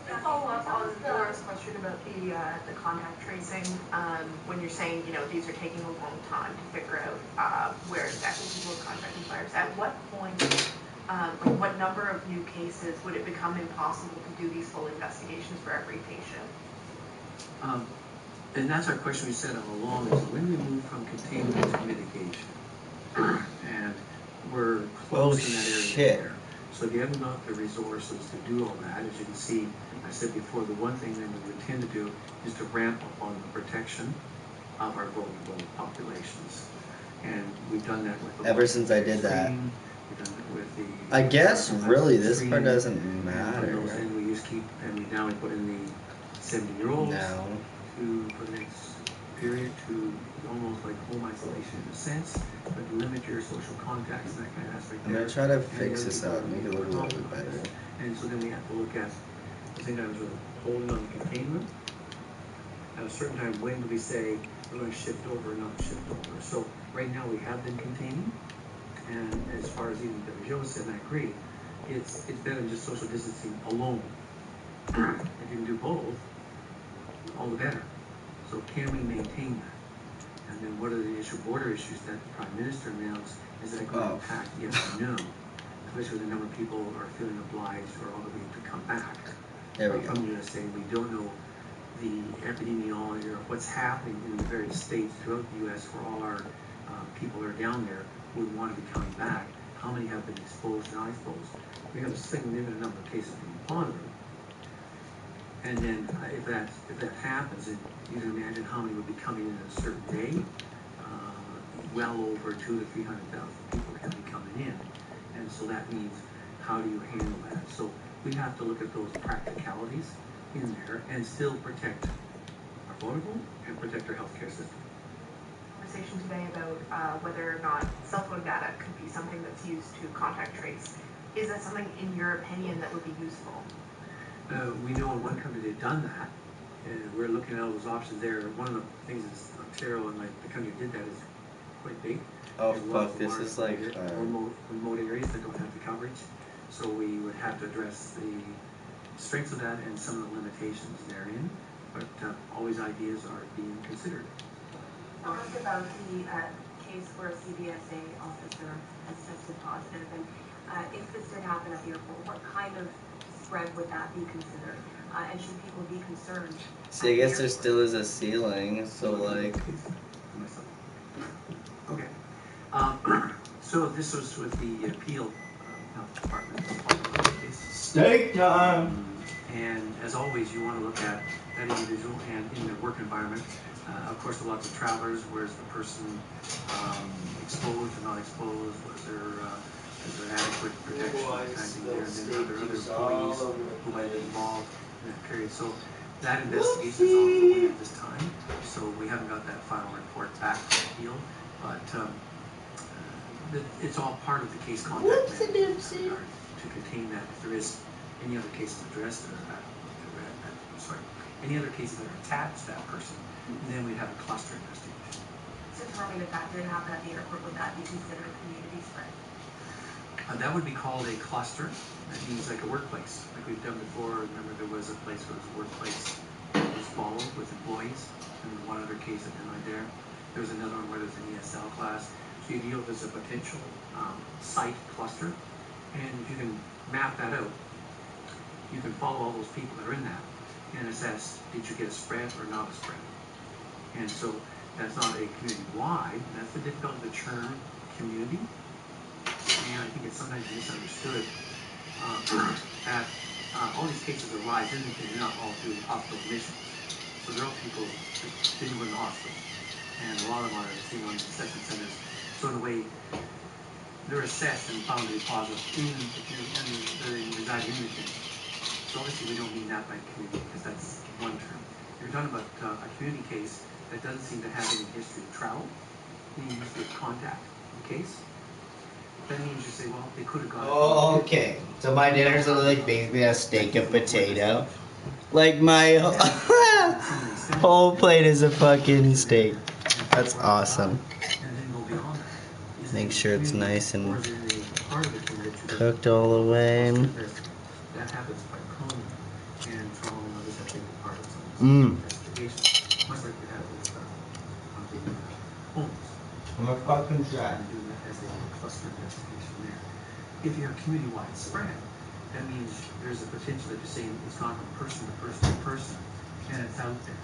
To follow up on Laura's question about the contact tracing, when you're saying, these are taking a long time to figure out where exactly people are contacting virus, at what point, like what number of new cases would it become impossible to do these full investigations for every patient? And that's our question we said all along, is when we move from containment to mitigation, and we're close in that area shit. there. So if you haven't got the resources to do all that, as you can see, I said before, the one thing that we intend to do is to ramp up on the protection of our vulnerable populations. And we've done that with the... Ever since I did that. We've done it with the... I guess, really, this stream, part doesn't and matter. And we just keep, and we put in the 70-year-olds No. for the next period to almost like home isolation in a sense, but limit your social contacts and that kind of aspect. I'm gonna try to fix this up, make it look a little bit better. And so then we have to look at, I think I was holding on containment. At a certain time, when do we say we're going to shift over or not shift over? So right now we have been containing, and as far as even WHO said, and I agree, it's better than just social distancing alone. If you can do both, all the better. So can we maintain that? And then what are the border issues that the Prime Minister announced? Is that going to impact yes or no? Especially with the number of people who are feeling obliged or obligated to come back. There we go. From the USA, we don't know the epidemiology or what's happening in the various states throughout the U.S. where all our people are down there who would want to be coming back. How many have been exposed and not exposed? We have a significant number of cases being positive. And then if that happens, and you can imagine how many would be coming in a certain day, well over 200,000 to 300,000 people can be coming in. And so that means, how do you handle that? So we have to look at those practicalities in there and still protect our vulnerable and protect our healthcare system. Conversation today about whether or not cell phone data could be something that's used to contact trace. Is that something, in your opinion, that would be useful? We know in one country they've done that, and we're looking at all those options there. One of the things is Ontario and like the country did that is quite big. Oh There's fuck, lots this of is like remote areas that don't have the coverage, so we would have to address the strengths of that and some of the limitations therein, but always ideas are being considered. Tell us about the case where a CBSA officer has tested positive, and if this did happen at the airport, what kind of spread would that be considered? And should people be concerned? See, I guess there still is a ceiling, so like. Okay. So this was with the appeal health department. Steak time! And as always, you want to look at that individual and in their work environment. Of course, lots of travelers. Where's the person exposed or not exposed? Was there adequate protection? Kind of thing there. And then other employees who might be involved in that period. So that investigation is ongoing at this time. So we haven't got that final report back from the field, but it's all part of the case contact management to contain that. If there is any other cases addressed, any other cases that are attached to that person, then we'd have a cluster investigation. So tell me, if that did happen at the airport, would that be considered community spread? That would be called a cluster. That means like a workplace, like we've done before. Remember, there was a place where it was a workplace that was followed with employees, and one other case that denied there. There was another one where there's an ESL class. So you deal with as a potential site cluster, and if you can map that out, you can follow all those people that are in that and assess, did you get a spread or not a spread? And so that's not a community-wide, that's the difficulty of the term community. And I think it's sometimes misunderstood that all these cases arise in they're not all through hospital admissions. So they're all people that didn't go in the hospital. And a lot of them are seen on assessment centers. So in a way, they're assessed and found to be positive in the community, and they're residing in the community. So obviously we don't mean that by community, because that's one term. You're talking about a community case that doesn't seem to have any history of travel, any history of contact in the case. That means you say, well, they could have gone. Oh, okay. So my dinner's like basically a steak and potato. Like my whole plate is a fucking steak. That's awesome. Make sure it's nice and cooked all the way. That happens by cone and trauma and others have taken part of some investigation. Much like we have with homes. I'm a fucking try. And doing that as a cluster investigation there. If you have community-wide spread, that means there's a potential that you're saying it's gone from person to person to person, and it's out there.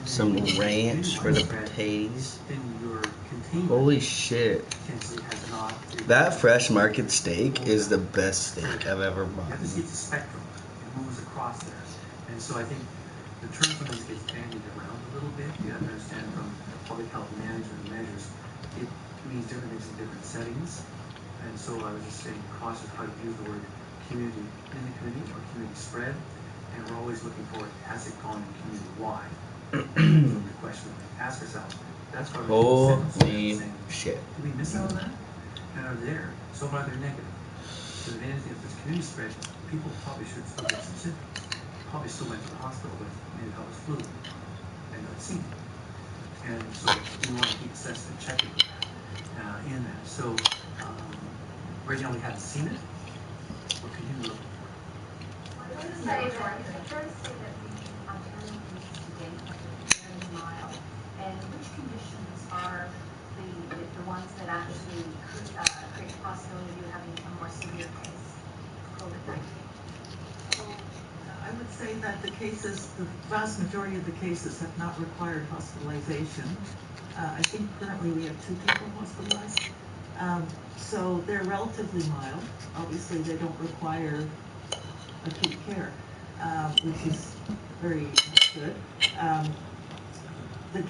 Some ranch for the potatoes. Then your containment Holy shit. potentially has not. That fresh market steak is the best steak I've ever You have to bought. see it's a spectrum. It moves across there. And so I think the term sometimes gets bandied around a little bit. You have to understand from public health management measures, it means different things in different settings. And so I was just saying, cautious how to use the word community in the community or community spread. And we're always looking for, has it gone community-wide? So the question we ask ourselves, that's why we're Holy shit. did we miss out on that? And are there? So far they're negative. So if anything, if it's community spread, people probably should still get some symptoms. Probably still went to the hospital with maybe that was flu and not seen it. And so we want to keep assessing and checking in that. So right now we haven't seen it. We'll continue to look for it. It's fair to say that the Ontario cases to date have been very mild, and which conditions are the ones that actually create the possibility of you having a more severe case of COVID-19? I would say that the vast majority of the cases have not required hospitalization. I think currently we have 2 people hospitalized. So they're relatively mild. Obviously, they don't require acute care, which is very good. The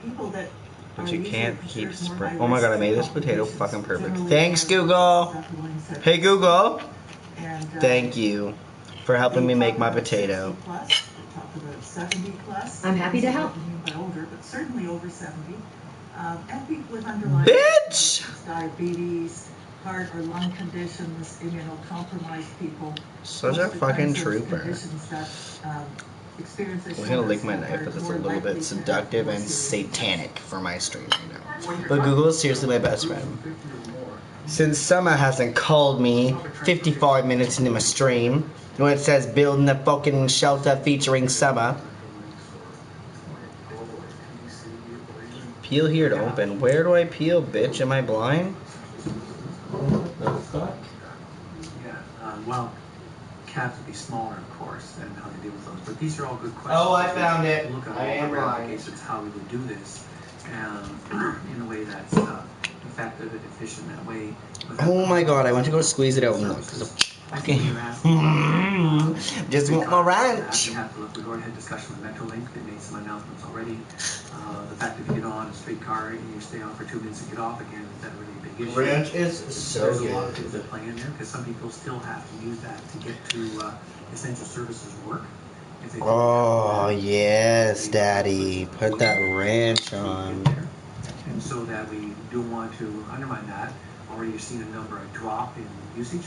people that But you are can't usually keep considered more spread. Oh my god, I made this high-risk potato patients fucking perfect. generally Thanks, are Google. supplements Hey, Google. and, Thank you for helping me make my potato. 60 plus, we talk about 70 plus. I'm happy to help. What we mean by older, but certainly over 70. And people with underlying Bitch! conditions, diabetes, heart or lung conditions, immunocompromised people. Such a Those are the fucking kinds of trooper. conditions that, experience I was gonna lick my knife, but that's a little bit seductive and satanic for my stream right now. But Google is seriously my best friend. Since Summer hasn't called me 55 minutes into my stream, when it says building a fucking shelter featuring Summer. Peel here to open. Where do I peel, bitch? Am I blind? What the fuck? Yeah, well, cabs would be smaller, of course, and how to deal with those. But these are all good questions. Oh, I found it. Look at I all am the blind. ramifications, how we would do this, in a way that's effective and efficient that way. Oh my god, I want to go squeeze it out and look. Okay. Just want my ranch. You have to look. We've already had discussion with Metrolink. They made some announcements already. The fact that you get on a streetcar and you stay on for 2 minutes and get off again, is that really a big issue? Ranch is so There's good. a lot of things that play in there because some people still have to use that to get to essential services work. If they Oh, yes, Daddy. Put that ranch on. And so that we do want to undermine that. Already you've seen a number of drop in usage,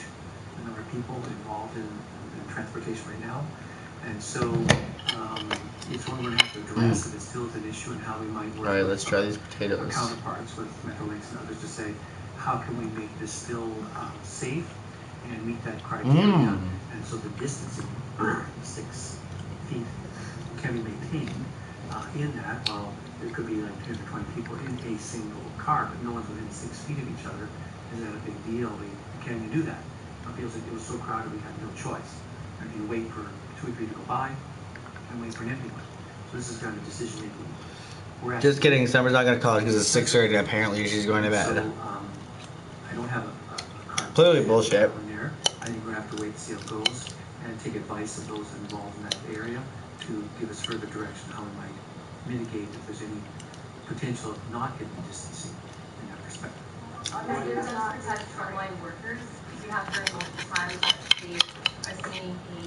a number of people involved in transportation right now. And so it's one we're going to have to address, and it still is an issue, and how we might work Alright, let's with try these our potatoes. counterparts with Metrolinx and others to say, how can we make this still safe and meet that criteria? And so the distancing, 6 feet, can be maintained in that. Well, there could be like 10 or 20 people in a single car, but no one's within 6 feet of each other. Is that a big deal? Can you do that? It feels like it was so crowded we had no choice. And you wait for 2 or 3 to go by and wait for an empty one. So this is kind of decision making. Just kidding, Summer's not going to college because it's 6:30 and apparently she's going to bed. So, I don't have a card. Clearly bullshit. There. I think we're going to have to wait to see how it goes and take advice of those involved in that area to give us further direction how we might mitigate if there's any potential of not getting distancing in that perspective. Obviously, it's not such frontline workers, because you have heard multiple times that they are seeing a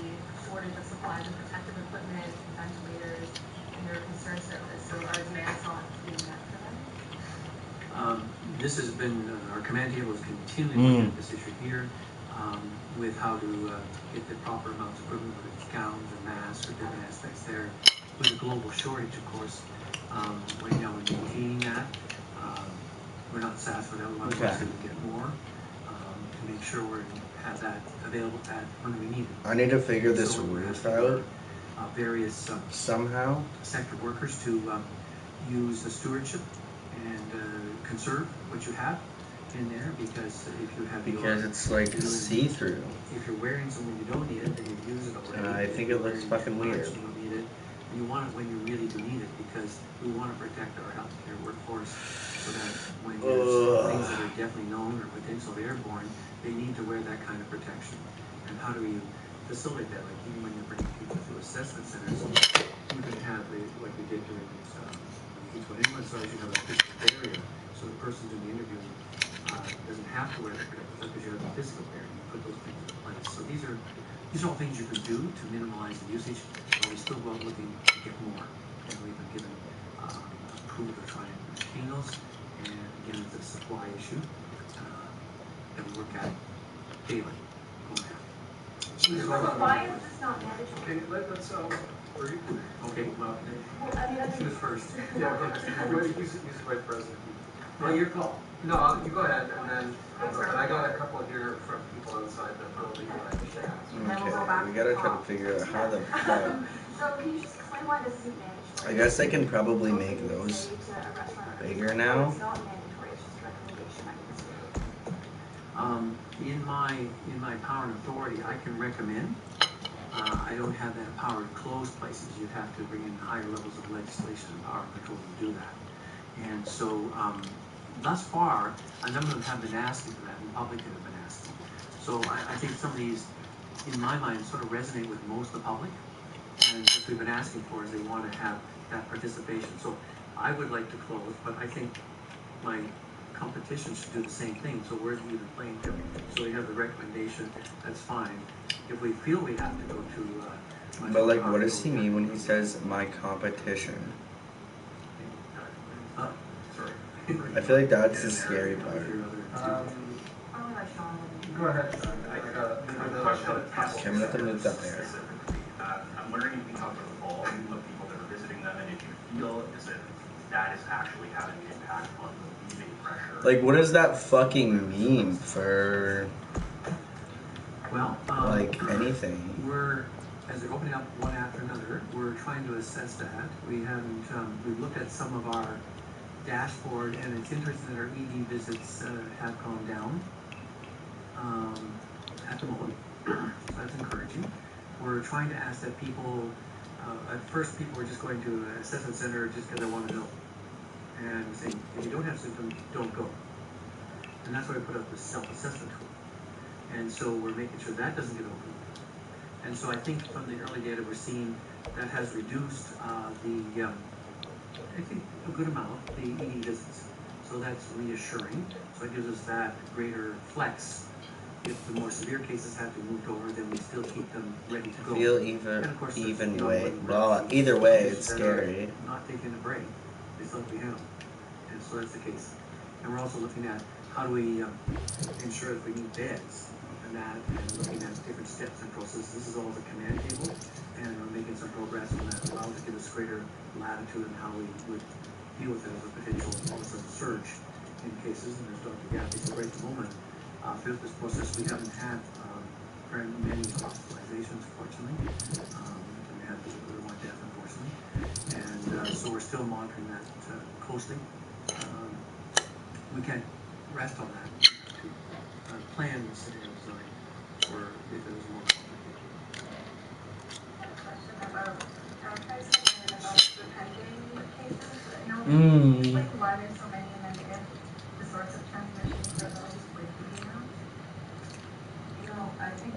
shortage of supplies of protective equipment, ventilators, and there are concerns that so our demand's not being met for them. This has been, our command table is continuing looking at this issue here with how to get the proper amounts of equipment, whether it's gowns or masks or different aspects there. With a global shortage, of course, right now we're maintaining that. We're not satisfied with that. We want to get more to make sure we have that available at when we need it. I need to figure this roof out various somehow. sector workers to use the stewardship and conserve what you have in there, because if you have It's like see-through. if you're wearing something you don't need it, then you use it already. I think it looks fucking weird. You don't need it. You want it when you really do need it, because we want to protect our healthcare workforce so that when there's things that are definitely known or potentially airborne, they need to wear that kind of protection. And how do we facilitate that? Like even when you're bringing people to assessment centers, you can have like we did during each one inlet size, you have a physical barrier, so the person doing the interview doesn't have to wear the protective because you have a physical barrier. You put those things in place. So these are all things you can do to minimize the usage, but we still go out looking to get more. And we've been given approval to try and maintain those. And again, it's a supply issue that we work at daily. Why is this not mandatory? Let's, Okay, well, Well, I mean, I who's think first? yeah, okay, he's the vice president. Well, your call. No, you go ahead, and then, and I got a couple here from people outside the building that I should ask. Okay, we gotta try to figure out how the fuck. So can you just explain why this isn't mandatory? I guess I can probably make those bigger now. It's not mandatory, it's just a recommendation I can In my power and authority, I can recommend. I don't have that power to close places. You'd have to bring in higher levels of legislation and power and control to do that. And so, thus far, a number of them have been asking for that, and public have been asking. So I think some of these, in my mind, sort of resonate with most of the public. And what we've been asking for is they want to have that participation. So I would like to close, but I think my competition should do the same thing. So we're even playing field. So we have the recommendation, that's fine. If we feel we have to go to... But like, what does he mean when he says my competition? Sorry. I feel like that's the scary part. Go ahead. Okay, I'm gonna have to move that there. I'm wondering if you can talk about the volume of people that are visiting them, and if you feel as if that is actually having an impact on the leaving pressure. Like, what does that fucking mean for, Well, like, anything? As they're opening up one after another, we're trying to assess that. We haven't, we've looked at some of our dashboard, and it's interesting that our ED visits have gone down at the moment. So that's encouraging. We're trying to ask that people, at first people were just going to an assessment center just because they want to know. And saying, if you don't have symptoms, don't go. And that's why we put up this self-assessment tool. And so we're making sure that doesn't get open. And so I think from the early data we're seeing that has reduced I think a good amount, the ED visits. So that's reassuring. So it gives us that greater flex. If the more severe cases have to be moved over, then we still keep them ready to go. Feel And of course, even the way. ongoing Well, emergencies, either way, patients it's that are scary. not taking a break. They still have to be handled. And so that's the case. And we're also looking at how do we ensure that we need beds and that, and looking at different steps and processes. This is all the command table, and we're making some progress on that as well to give us greater latitude in how we would deal with it as a potential also surge in cases. And as Dr. Gaffney said right at the moment, throughout this process, we haven't had very many hospitalizations, fortunately. We had a little more death, unfortunately. And so we're still monitoring that closely. We can't rest on that to plan the scenario design for if it was more complicated. Question about advertising and about the pending cases. You know, like why there's so many and then if the source of transmission for those would be known. You know, I think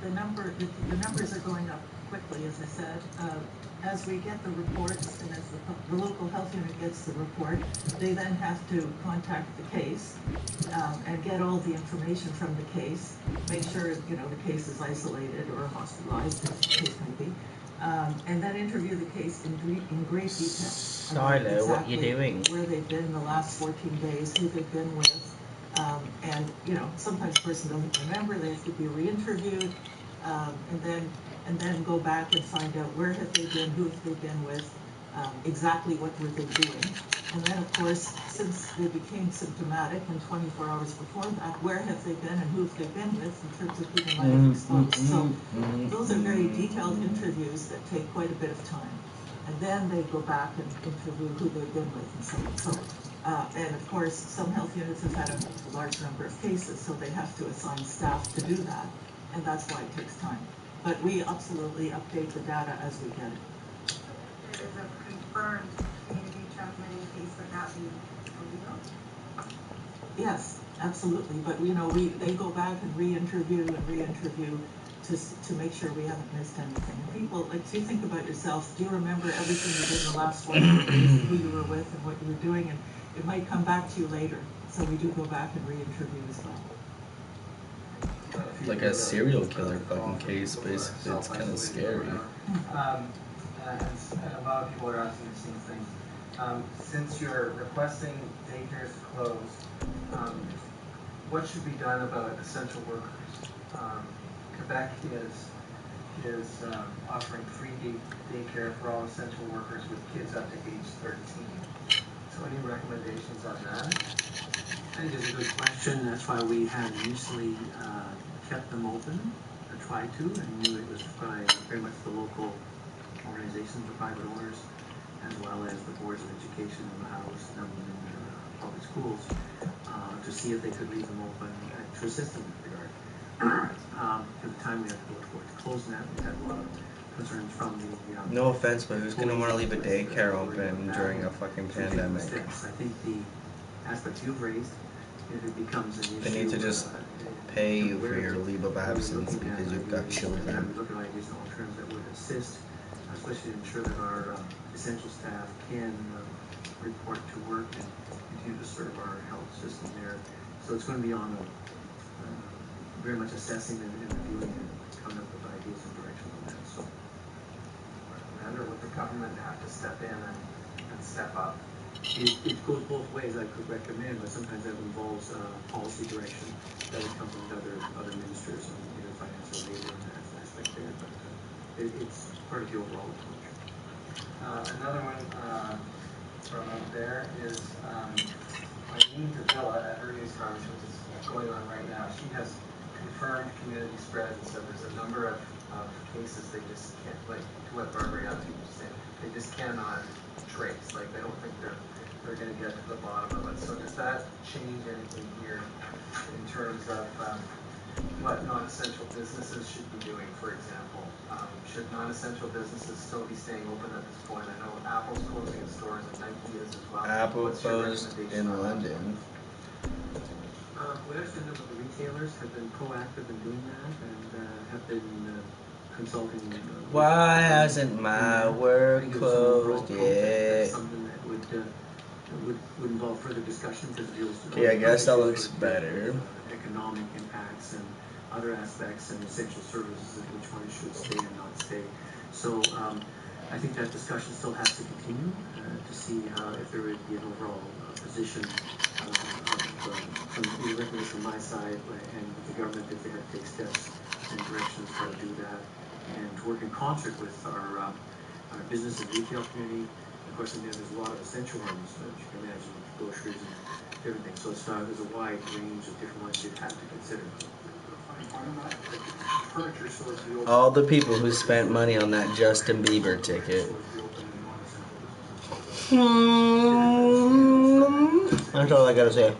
the numbers are going up quickly, as I said. As we get the reports and as the local health unit gets the report, they then have to contact the case and get all the information from the case, make sure, you know, the case is isolated or hospitalized, as the case may be, and then interview the case in great detail. Silo, what you doing? Where they've been in the last 14 days, who they've been with, and, you know, sometimes the person doesn't remember, they have to be re-interviewed, and then go back and find out where have they been, who have they been with, exactly what were they doing. And then, of course, since they became symptomatic and 24 hours before that, where have they been and who have they been with in terms of who they might have exposed. So those are very detailed interviews that take quite a bit of time. And then they go back and interview who they've been with and so on. So, and of course, some health units have had a large number of cases, so they have to assign staff to do that. And that's why it takes time. But we absolutely update the data as we get it. If there is a confirmed community transmitting case, would that be illegal? Yes, absolutely. But, you know, they go back and re-interview to make sure we haven't missed anything. And people, like, if you think about yourself, do you remember everything you did in the last 14 days, who you were with and what you were doing? And it might come back to you later. So we do go back and re-interview as well. Like a serial killer fucking case, basically. It's kind of scary. And a lot of people are asking the same thing. Since you're requesting daycares to close, what should be done about essential workers? Quebec is offering free daycare for all essential workers with kids up to age 13. So any recommendations on that? I think it's a good question. That's why we had initially kept them open, or tried to, and knew it was by very much the local organizations, the private owners, as well as the boards of education in the House and in public schools, to see if they could leave them open to assist in that regard. At the time we had to go towards closing that, we had a lot of concerns from the No offense, but who's gonna want to leave a daycare open during a fucking pandemic? I think the aspect you've raised, if it becomes an issue, They need to just pay you for your leave of absence because you've got children. We look at ideas and alternatives that would assist, especially to ensure that our essential staff can report to work and continue to serve our health system there. So it's going to be on very much assessing and reviewing and coming up with ideas and direction on that. So, Or would the government have to step in and step up? it goes both ways, I could recommend, but sometimes that involves policy direction that would come from other ministers and either finance or labor and that aspect there. But it's part of the overall approach. Another one from out there is Eileen Davila at her news conference, which is going on right now, she has confirmed community spread and said there's a number of cases they just can't, like what Barbara Young was saying, they just cannot trace. Like they don't think they're going to get to the bottom of it. So does that change anything here in terms of what non-essential businesses should be doing, for example? Should non-essential businesses still be staying open at this point? I know Apple's closing its stores and Nike is as well. Apple What's your closed recommendation in on that? London. What I've seen of the retailers have been proactive in doing that and have been consulting. Why hasn't my work closed yet? Something that would involve further discussion because it deals. Okay, I guess that looks better. Economic impacts and other aspects and essential services and which one should stay and not stay. So I think that discussion still has to continue to see if there would be an overall position from the recommendation from my side and the government if they have to take steps and directions how to do that and to work in concert with our business and retail community. Of course, and then there's a lot of essential ones that you can imagine, groceries and everything. So it's there's a wide range of different ones you'd have to consider. All the people who spent money on that Justin Bieber ticket. That's all I gotta say.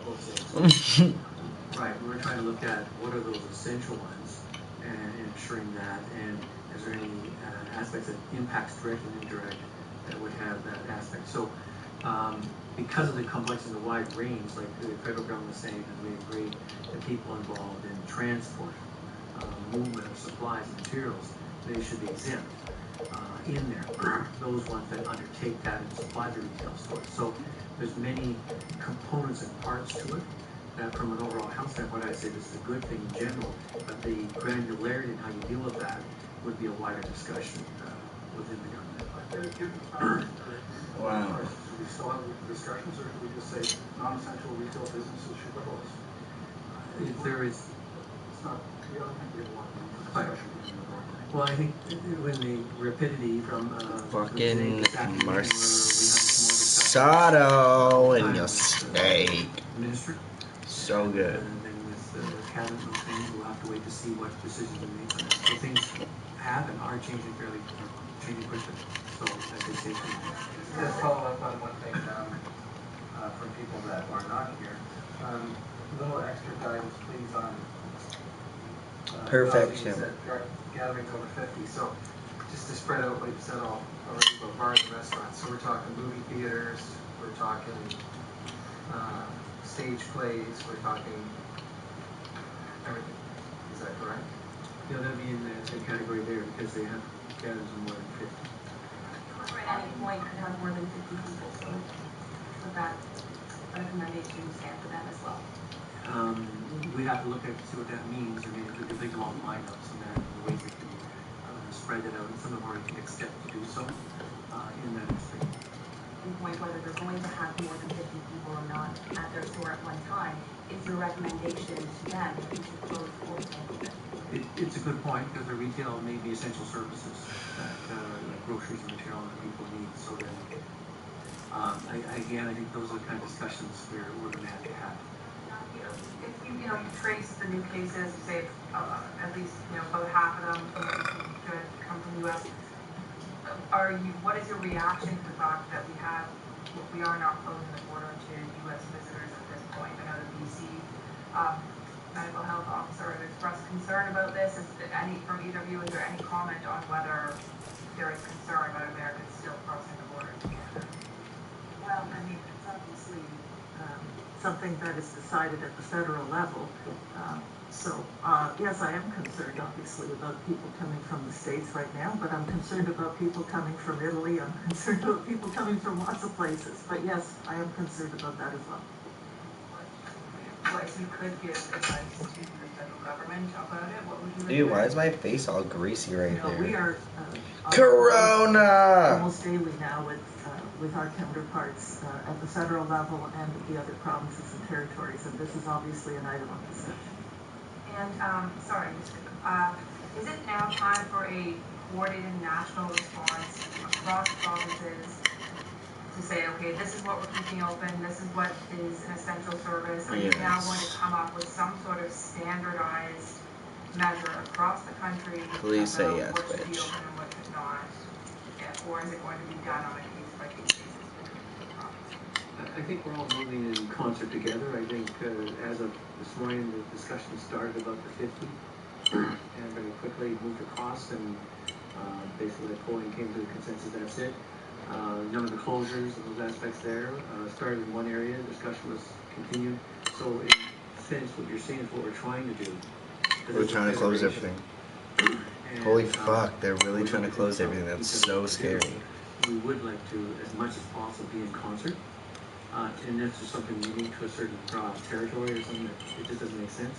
Right, we're trying to look at what are those essential ones and ensuring that, and is there any aspects that impacts direct and indirect that would have that aspect. So because of the complexity and the wide range, like the federal government is saying, and we agree, the people involved in transport, movement of supplies and materials, they should be exempt in there. Those ones that undertake that and supply the retail stores. So there's many components and parts to it. That from an overall health standpoint, I'd say this is a good thing in general, but the granularity and how you deal with that would be a wider discussion within the government. Wow. Do we still have discussions, or do we just say non-essential retail businesses should close? If there is, It's not, we don't think we have a lot of discussion. well, I think when the rapidity from Fucking Marsado and your steak. Ministry. So good. And then with the cabinet and things, we'll have to wait to see what decisions are made. So things have and are changing quickly. So as they say, Just to follow up on one thing from people that are not here. A little extra guidance, please, on Perfection. Gatherings over 50. So just to spread out what you said already about bars and restaurants. So we're talking movie theaters, we're talking stage plays, we're talking everything. Is that correct? yeah, that'd be in the category there because they have gatherings of more than 50. At any point could have more than 50 people, so that recommendation stand for them as well. We have to look at see what that means. I mean, because they come on lineups and that, the ways they can spread it out, and some of them already take steps to do so in that industry. And point whether they're going to have more than 50 people or not at their store at one time, is your recommendation to them that we should close or open? It's a good point because the retail may be essential services that like groceries and material that people need. So then, I think those are the kind of discussions we're going to have. If you trace the new cases, you say at least about half of them could come from the U.S. What is your reaction to the fact that we are not closing the border to U.S. visitors at this point? I know the BC medical health officer has expressed concern about this. From either of you, is there any comment on whether there is concern about Americans still crossing the border to Canada? Well, I mean, it's obviously something that is decided at the federal level. Yes, I am concerned, obviously, about people coming from the States right now, but I'm concerned about people coming from Italy. I'm concerned about people coming from lots of places. But yes, I am concerned about that as well. What if you could give advice to the federal government about it? What would you Dude, why is my face all greasy right We there? are Corona! almost daily now with our counterparts at the federal level and the other provinces and territories, and this is obviously an item of discussion. And, is it now time for a coordinated national response across provinces to say, okay, this is what we're keeping open, this is what is an essential service? Are you now going to come up with some sort of standardized measure across the country Please say about yes, what should be bitch. open and what should not? Or is it going to be done on a case-by-case basis between the provinces? I think we're all moving in concert together. I think as of this morning, the discussion started about the 50, and very quickly moved across, and basically the polling came to the consensus that's it. None of the closures and those aspects there started in one area. Discussion was continued. So in a sense, what you're seeing is what we're trying to do. We're trying to close everything. And, Holy fuck, they're really we're trying to looking close to everything. That's because so we scary. We would like to, as much as possible, be in concert. And if there's something unique to a certain territory or something that it just doesn't make sense,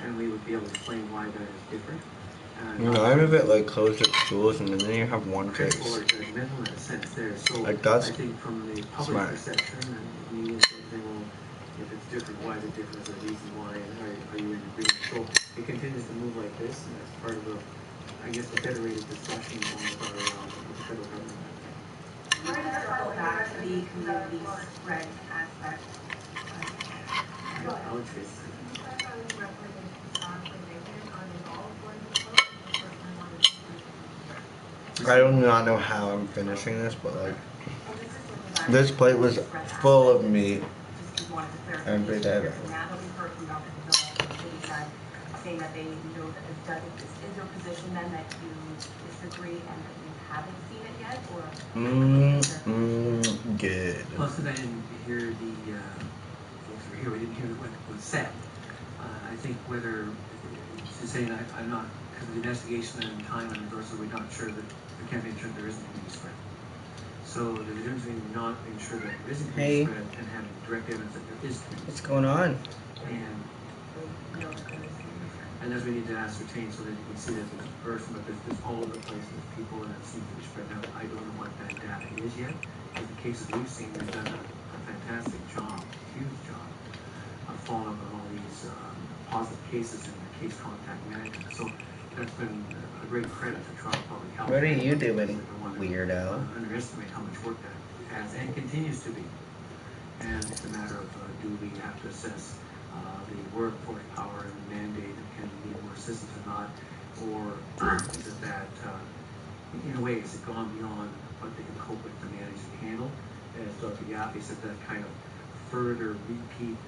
and we would be able to explain why that is different. You know, I'm a bit like closed at schools and then you have one Critical case. or judgmental in a sense there. So Like, that's I think from the public smart. perception and the media, they will, if it's different, why is it different? Is there a reason why? And are you in agreement? So it continues to move like this, and that's part of the, I guess, the federated discussion on with the federal government. Why does it circle back to the community spread aspect? I would say I do not know how I'm finishing this, but like, this plate was full of meat and potatoes. Now that we've heard from Dr. Deville from the city side saying that they know that is your position then that you disagree and that you haven't seen it yet, or? Good. Plus, that I didn't hear the folks were here. We didn't hear what was said. I think whether she's saying I'm not, because of the investigation and time and resources, we're not sure that we can't make sure there isn't community spread. So the difference between not being sure that there isn't community spread and having direct evidence that there is community What's going on? And as we need to ascertain so that you can see that there's a person, but there's all over the place, there's people, and it seems to be spread out. I don't know what that data is yet. In the cases we've seen, they've done a fantastic job, huge job, of following up on all these positive cases in the case contact management. So that's been a great credit to Toronto Public Health. What are you doing, weirdo? Underestimate how much work that has and continues to be. And it's a matter of do we have to assess the workforce power and the mandate and can we need more assistance or not, or is it that in a way has it gone beyond what they can cope with to manage and handle? As Dr. Yaffe said, that kind of further repeat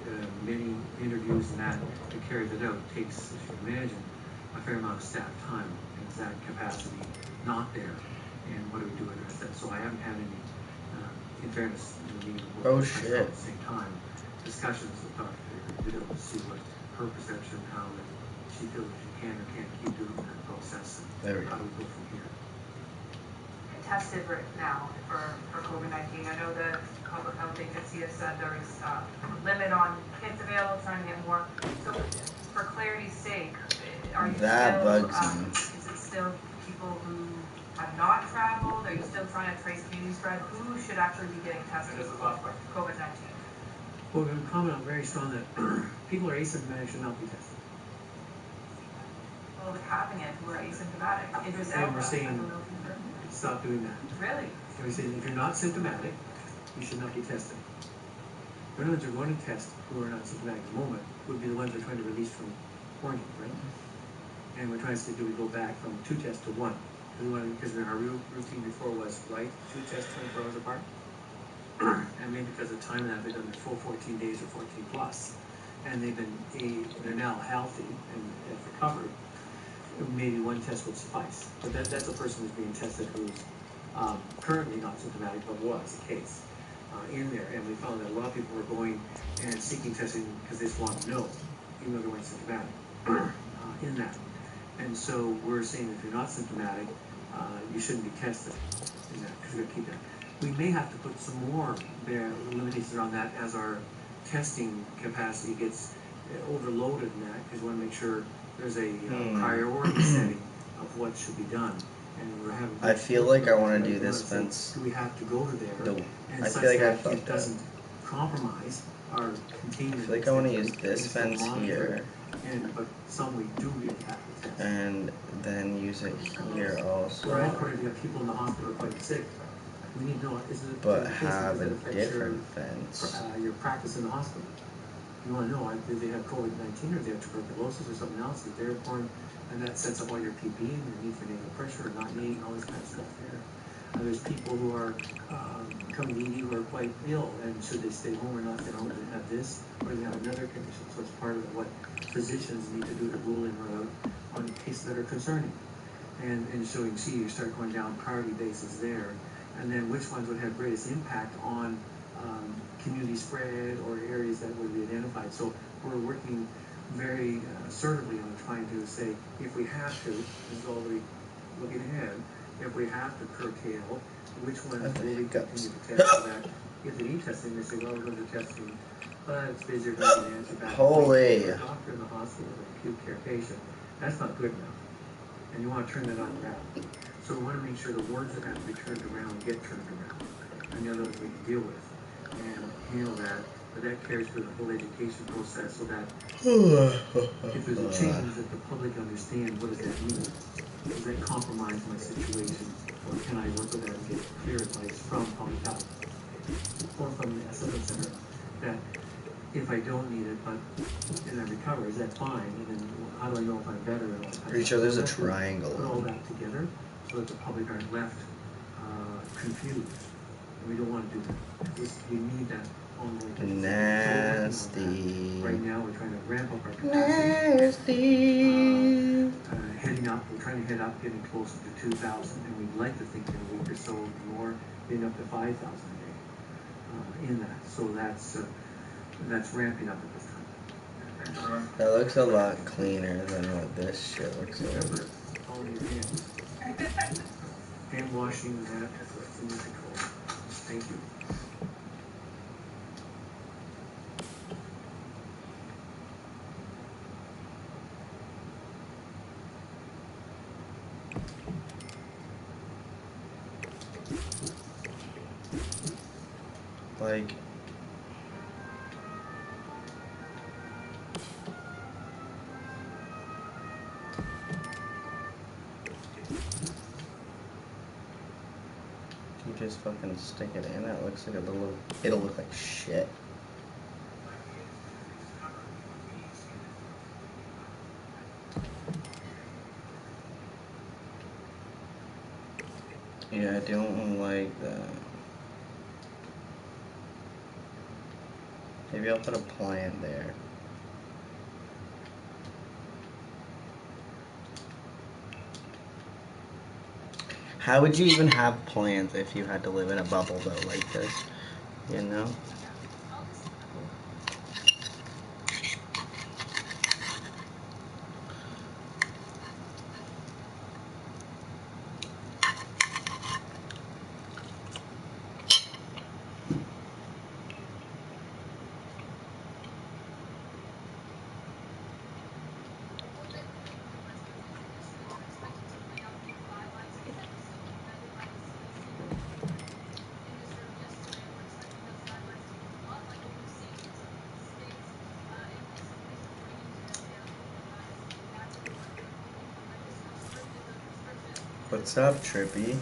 many interviews and that to carry that out takes, as you can imagine, a fair amount of staff time, and is that capacity not there? And what do we do to address that? So I haven't had any, in fairness, meeting with myself at the same time, discussions with Dr. Deville to see what her perception, how that she feels she can or can't keep doing that process, and how do we go from here? Tested right now for COVID-19. I know the public health agency has said there is a limit on kits available, trying to get more. So for clarity's sake, are you is it still people who have not traveled? Are you still trying to trace community spread? Who should actually be getting tested for COVID-19? Well, we're going to comment on very strong that people who are asymptomatic should not be tested. Well, we're having it who are asymptomatic. And we're saying stop doing that. Really? And we say if you're not symptomatic, you should not be tested. The ones who are going to test who are not symptomatic at the moment would be the ones we're trying to release from quarantine, right? And we're trying to say, do we go back from 2 tests to 1? Because our routine before was, right, 2 tests 24 hours apart. And maybe because of time that they've done the full 14 days or 14 plus, and they're now healthy and have recovered, maybe 1 test would suffice. But that's a person who's being tested who's currently not symptomatic, but was the case in there. And we found that a lot of people were going and seeking testing because they just wanted to know, even though they weren't symptomatic in that. And so we're saying if you're not symptomatic, you shouldn't be tested in that because we're going to keep that. We may have to put some more limitations around that as our testing capacity gets overloaded in that, because we want to make sure there's a priority setting of what should be done. And we're having. I feel like I want to do this fence. Do we have to go to there? I feel like I fucked it doesn't compromise our containment. I feel like I want to use this fence here. But some we do really have to test. And then use it here also. We're according to people in the hospital are quite sick. We need to know, is it but the case have that a affects different fence. your practice in the hospital? You want to know, do they have COVID-19 or do they have tuberculosis or something else that they're born, and that sets up all your PPE and your need for nasal pressure or not needing all this kind of stuff there. There's people who are coming to ED who are quite ill, and should they stay home or not stay home, do they have this or they have another condition. So it's part of what physicians need to do to rule in or out on cases that are concerning. And so you can see you start going down priority basis there, and then which ones would have greatest impact on community spread or areas that would be identified. So we're working very assertively on trying to say, if we have to, this is already looking ahead, if we have to curtail, which ones will we continue to test so that if they need testing, they say, well, we're going to testing, but it's busy, we're going to get an answer back. Holy. A doctor in the hospital with an acute care patient, that's not good enough. And you want to turn that on around. So we want to make sure the wards that have to be turned around get turned around. And the other ones we can deal with and handle that. But that carries through the whole education process so that if there's a change that the public understand, what does that mean? Does that compromise my situation? Or can I work with that and get clear advice from public health or from the SLM center that if I don't need it, but and I recover, is that fine? And then how do I know if I'm better? And all that Pretty sure there's a So triangle. put all that together so that the public aren't left confused. And we don't want to do that. We need that ongoing. Nasty. Right now, we're trying to ramp up our capacity. Nasty. Heading up, we're trying to head up, getting closer to 2,000, and we'd like to think in a week or so more, getting up to 5,000 a day in that. So that's ramping up at this time. That looks a lot cleaner than what this shit looks like. Remember, all your hands. Hand washing and that is under control. Thank you. Like, you just fucking stick it in, it looks like it'll look like shit. Yeah, I don't like that. Maybe I'll put a plant there. How would you even have plants if you had to live in a bubble though like this? You know? What's up, Trippy?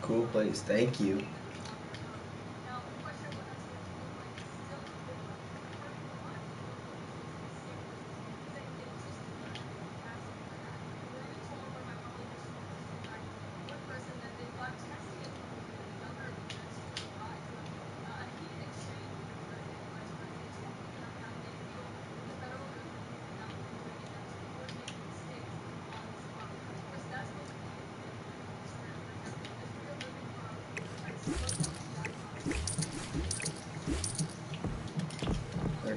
Cool place, thank you.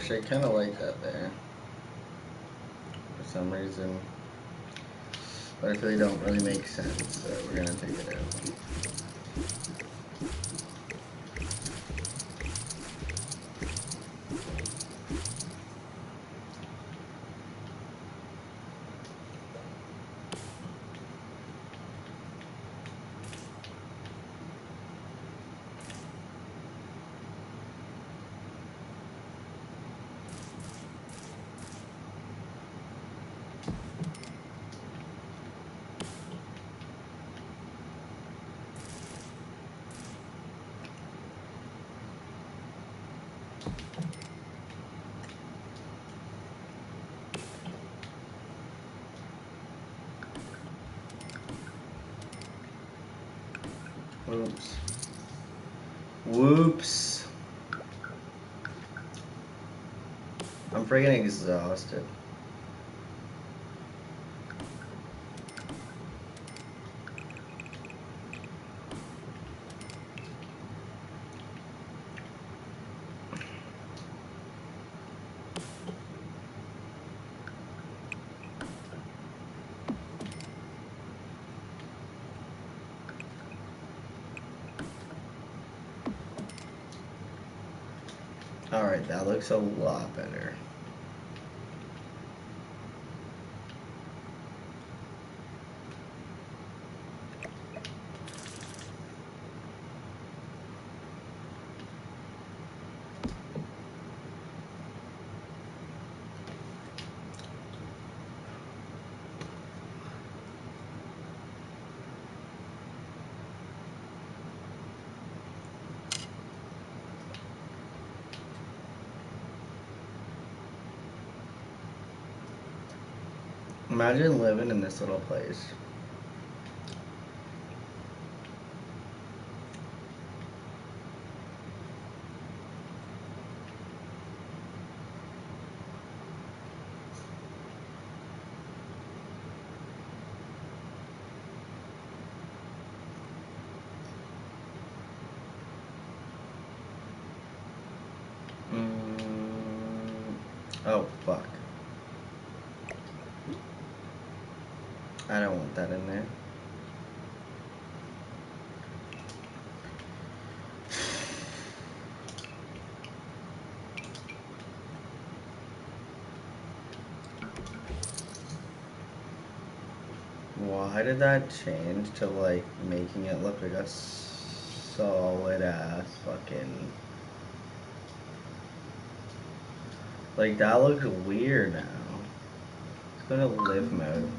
Actually, I kind of like that there. For some reason. But I feel like it don't really make sense, so we're gonna take it out. Whoops. Whoops. I'm freaking exhausted. Alright, that looks a lot better. Imagine living in this little place. Oh, fuck. I don't want that in there. Why did that change to like making it look like a solid ass fucking... Like that looks weird now. Let's go to live mode.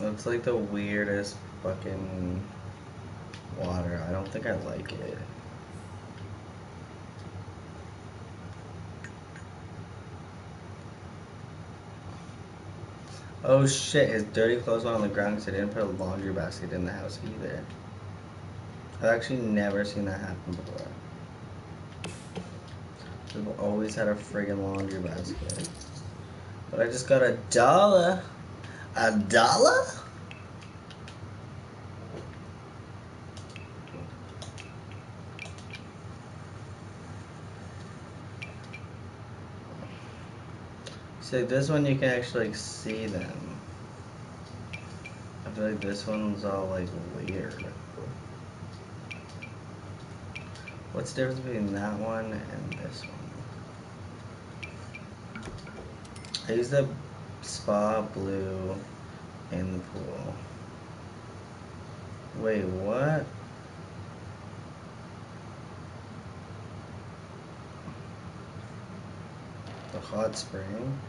It's like the weirdest fucking water. I don't think I like it. Oh shit, his dirty clothes went on the ground because I didn't put a laundry basket in the house either. I've actually never seen that happen before. We've always had a friggin' laundry basket. But I just got $1. $1? So this one you can actually like see them. I feel like this one's all like weird. What's the difference between that one and this one? I use the spa blue in the pool. Wait, what? The hot spring?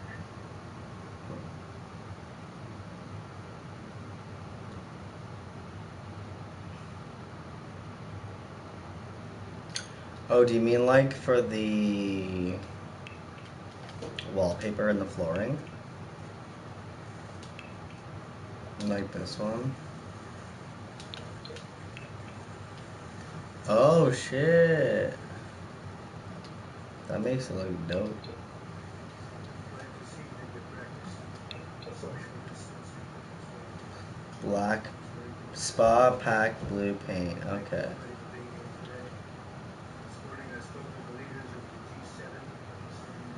Oh, do you mean like for the wallpaper and the flooring? Like this one? Oh shit. That makes it look dope. Black spa pack blue paint. Okay.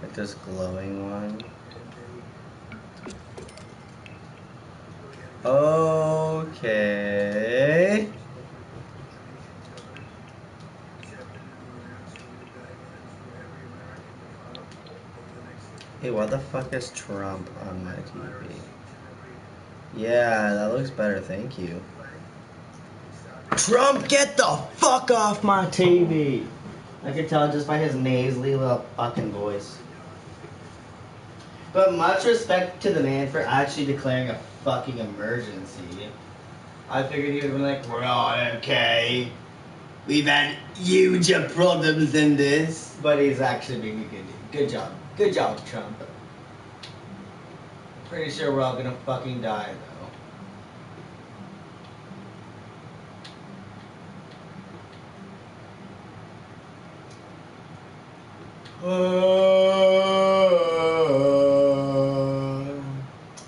Like this glowing one. Okay. Hey, why the fuck is Trump on my TV? Yeah, that looks better, thank you. Trump, get the fuck off my TV! I could tell just by his nasally little fucking voice. But much respect to the man for actually declaring a fucking emergency. I figured he would have been like, we're all okay. We've had huge problems in this. But he's actually being a good job. Good job, Trump. Pretty sure we're all gonna fucking die, though.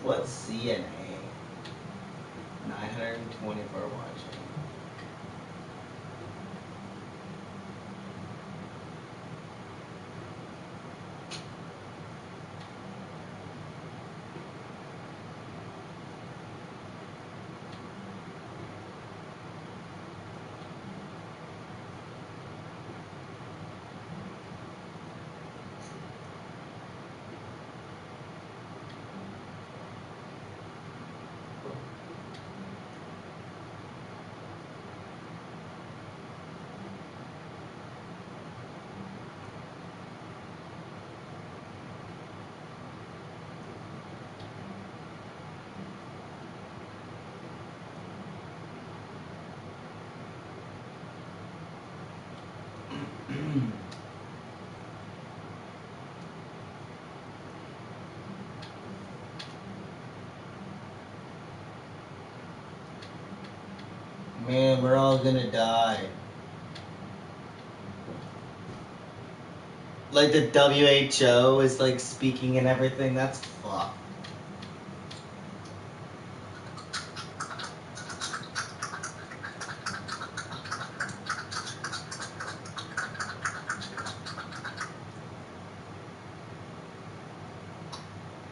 What's CNA? 924 watching. Man, we're all gonna die. Like the WHO is like speaking and everything, that's fucked.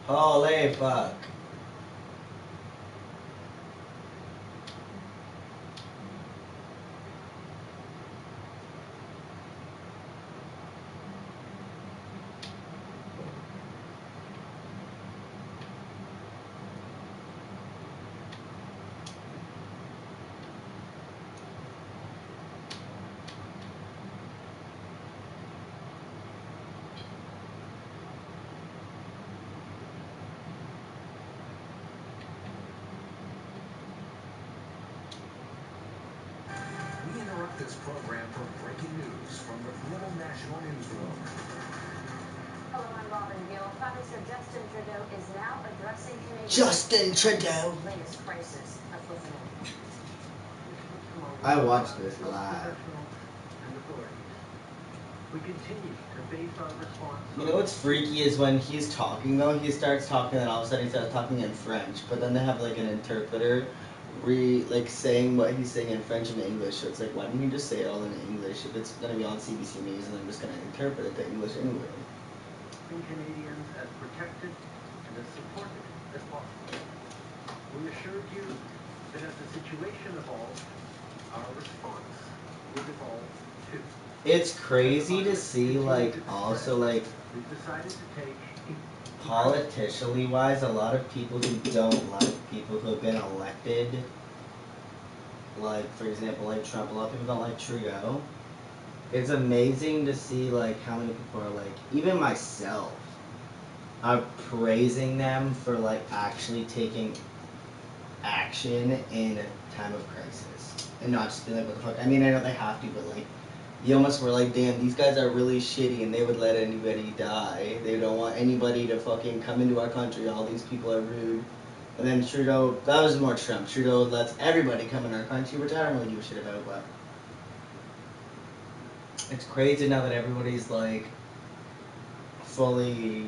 Holy fuck. We interrupt this program for breaking news from the Global National Newsroom. Hello, I'm Robin Gill. Prime Minister Justin Trudeau is now addressing Canadians. Justin Trudeau. Latest crisis. Let's listen in. I watched this live. We continue to base our response. You know what's freaky is when he's talking though, he starts talking and all of a sudden he starts talking in French, but then they have like an interpreter saying what he's saying in French and English. So it's like, why didn't you just say it all in English if it's gonna be on CBC News and I'm just gonna interpret it to English anyway? Canadians as protected and as supported as possible. We assured you that as the situation evolved, our response would evolve too. It's crazy to see like also like We've decided to take politicianly wise, a lot of people who don't like people who have been elected, like for example like Trump, a lot of people don't like Trudeau. It's amazing to see like how many people are like, even myself, are praising them for like actually taking action in a time of crisis and not just being like, what the fuck. I mean, I know they have to, but like you almost were like, damn, these guys are really shitty and they would let anybody die. They don't want anybody to fucking come into our country. All these people are rude. And then Trudeau, that was more Trump. Trudeau lets everybody come in our country, which I don't really give a shit about, but it's crazy now that everybody's like fully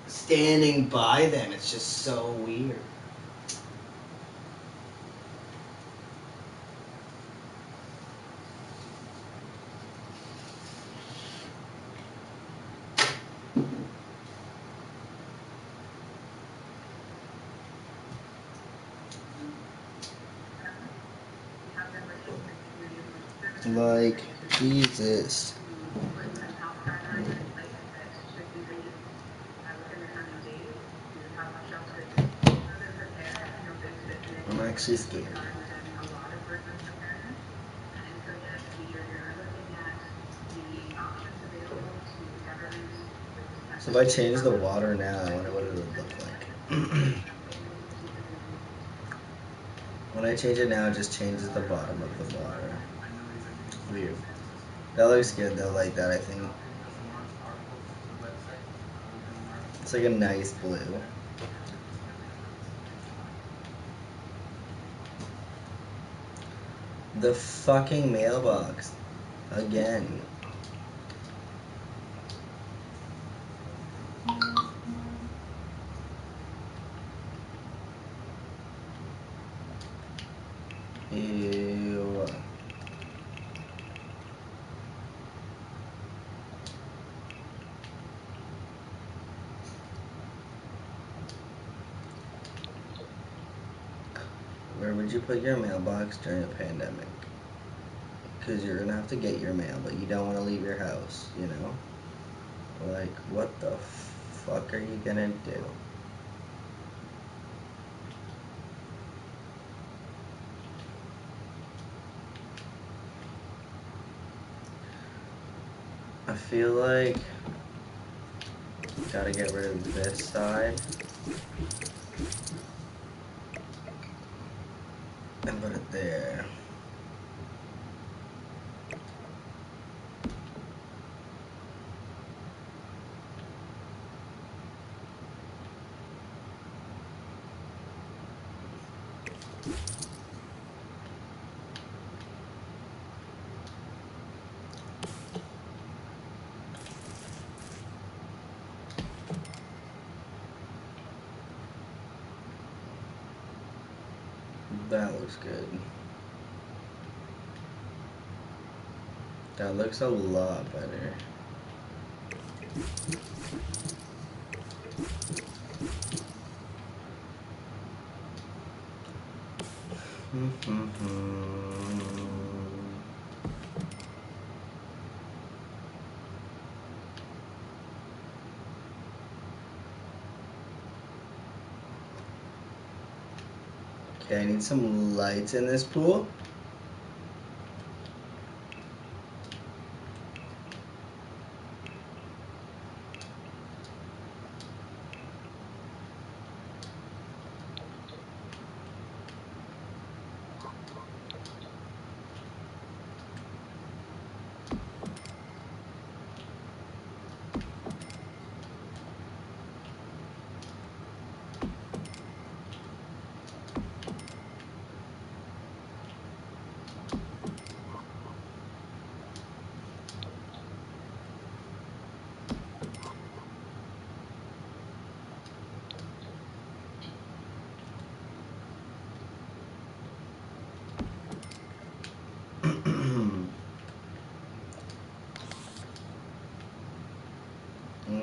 standing by them. It's just so weird. Like, Jesus. I'm actually scared. So if I change the water now, I wonder what it would look like. When I change it now, it just changes the bottom of the water. Weird. That looks good though, like that, I think. It's like a nice blue. The fucking mailbox. Again. Ew. Where would you put your mailbox during a pandemic? Because you're gonna have to get your mail, but you don't want to leave your house, you know? Like, what the fuck are you gonna do? I feel like gotta get rid of this side and put it there. That looks good. That looks a lot better. Okay, I need some lights in this pool.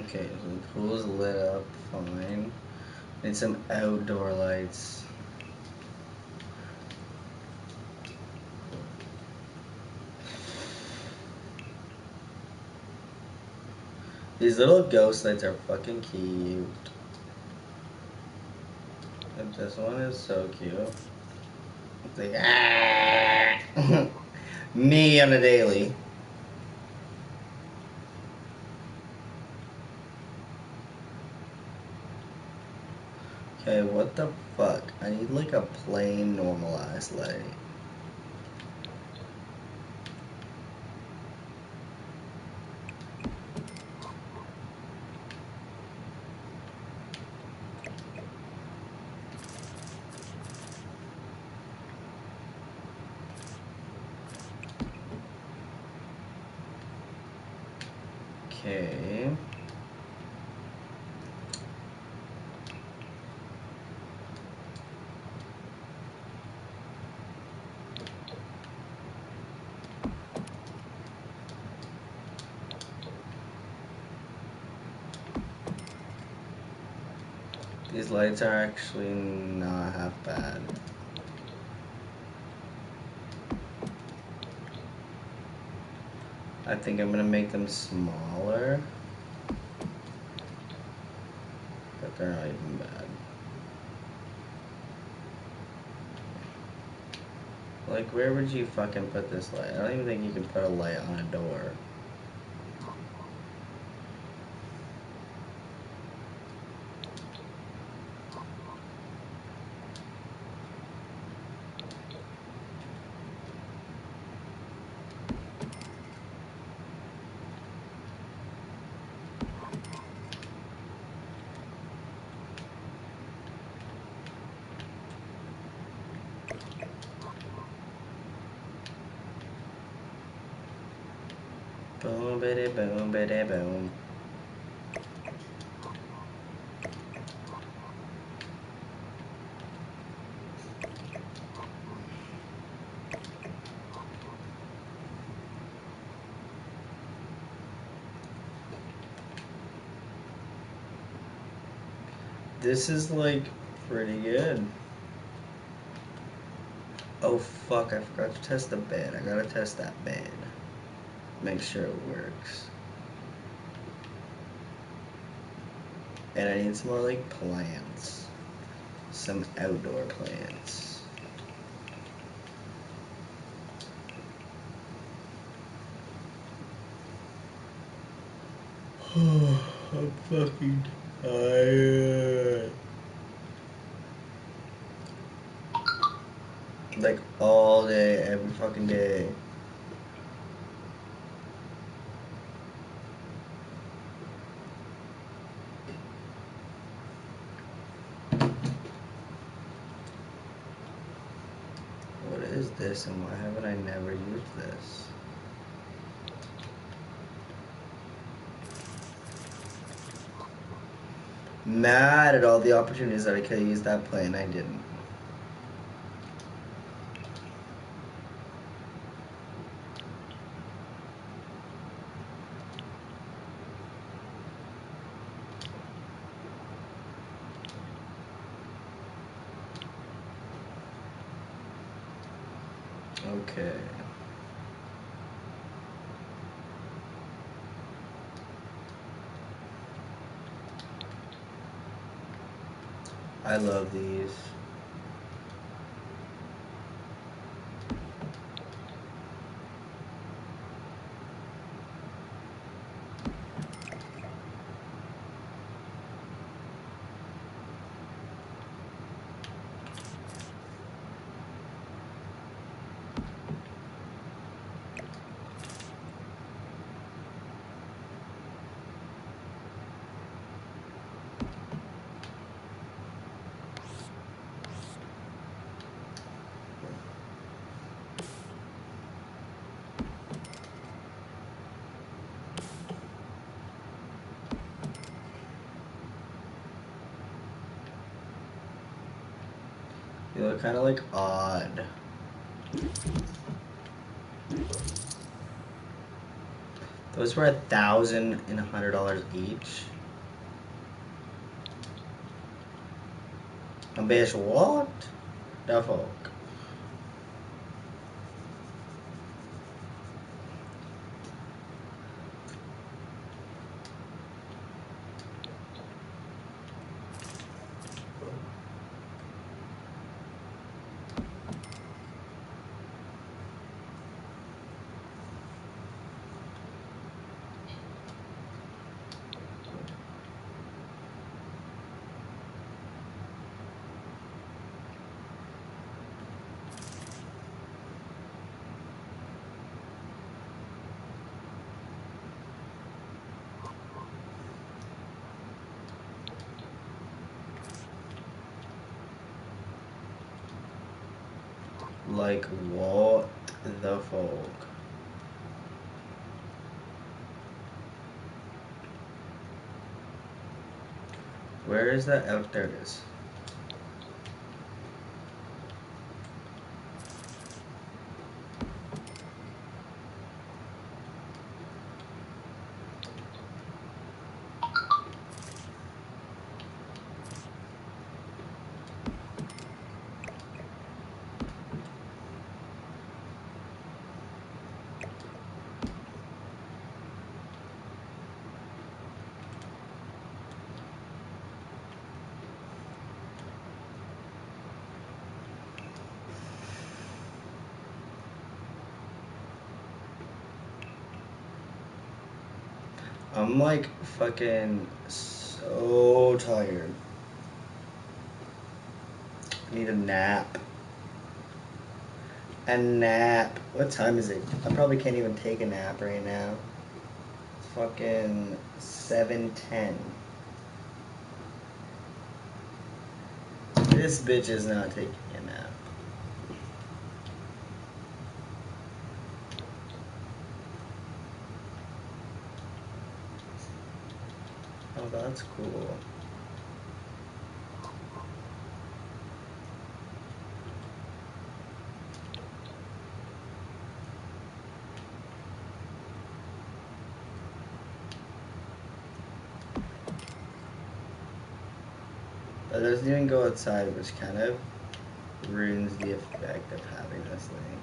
Okay, so the pool's lit up fine. Need some outdoor lights. These little ghost lights are fucking cute. And this one is so cute. It's like, ah! Me on a daily. Okay, what the fuck? I need like a plain normalized light. These lights are actually not half bad. I think I'm gonna make them smaller, but they're not even bad. Like, where would you fucking put this light? I don't even think you can put a light on a door. Boom, bitty, boom, bitty, boom. This is like pretty good. Oh fuck, I forgot to test the bed. I gotta test that bed. Make sure it works. And I need some more like plants. Some outdoor plants. I'm fucking tired. Like all day, every fucking day. What is this and why haven't I never used this? Mad at all the opportunities that I could have used that play and I didn't. Okay. I love these. They look kind of like odd. Those were $1,100 each. And bitch, what the fuck? Like, what the fuck? Where is that? Oh, there it is. I'm like fucking so tired. I need a nap. A nap. What time is it? I probably can't even take a nap right now. It's fucking 7:10. This bitch is not taking a nap. Oh, that's cool. It doesn't even go outside, which kind of ruins the effect of having this thing.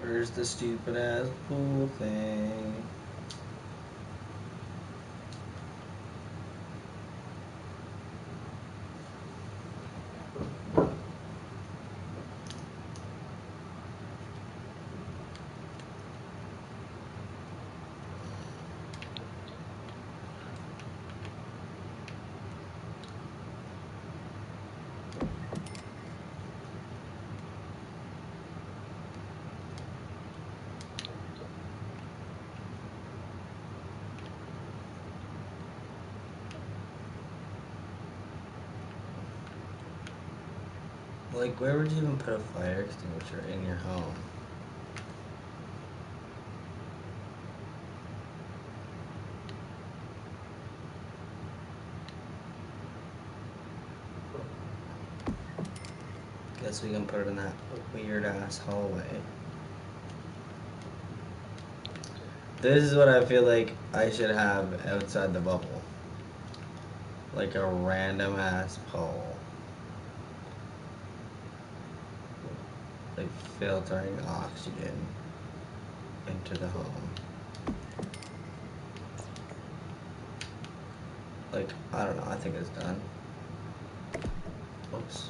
Where's the stupid ass pool thing? Like, where would you even put a fire extinguisher in your home? Guess we can put it in that weird ass hallway. This is what I feel like I should have outside the bubble. Like a random ass pole. Like filtering oxygen into the home. Like, I don't know, I think it's done. Oops.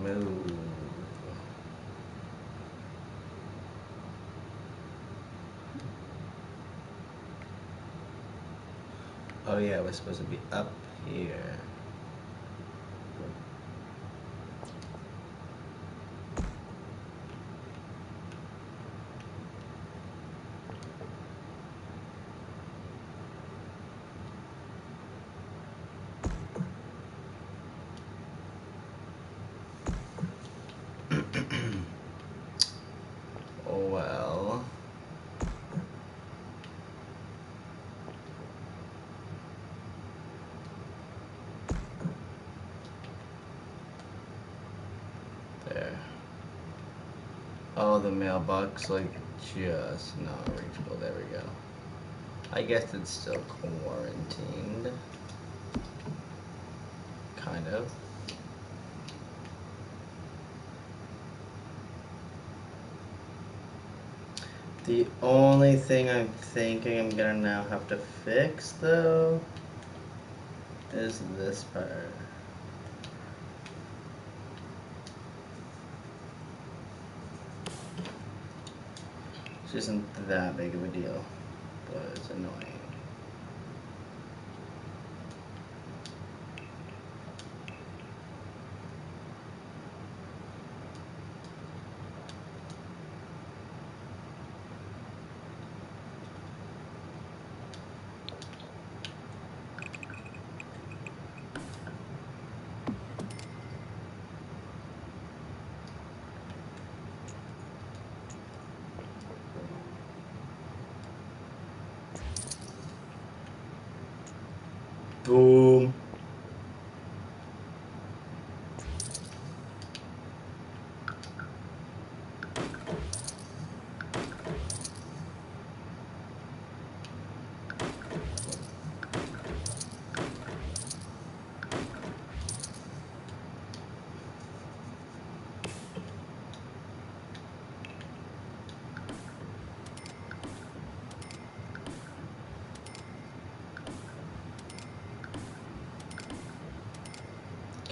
Move. Oh yeah, we're supposed to be up here. Oh well. There. Oh, the mailbox, like, just not reachable. There we go. I guess it's still quarantined. Kind of. The only thing I'm thinking I'm gonna now have to fix, though, is this part. Which isn't that big of a deal, but it's annoying. Boom.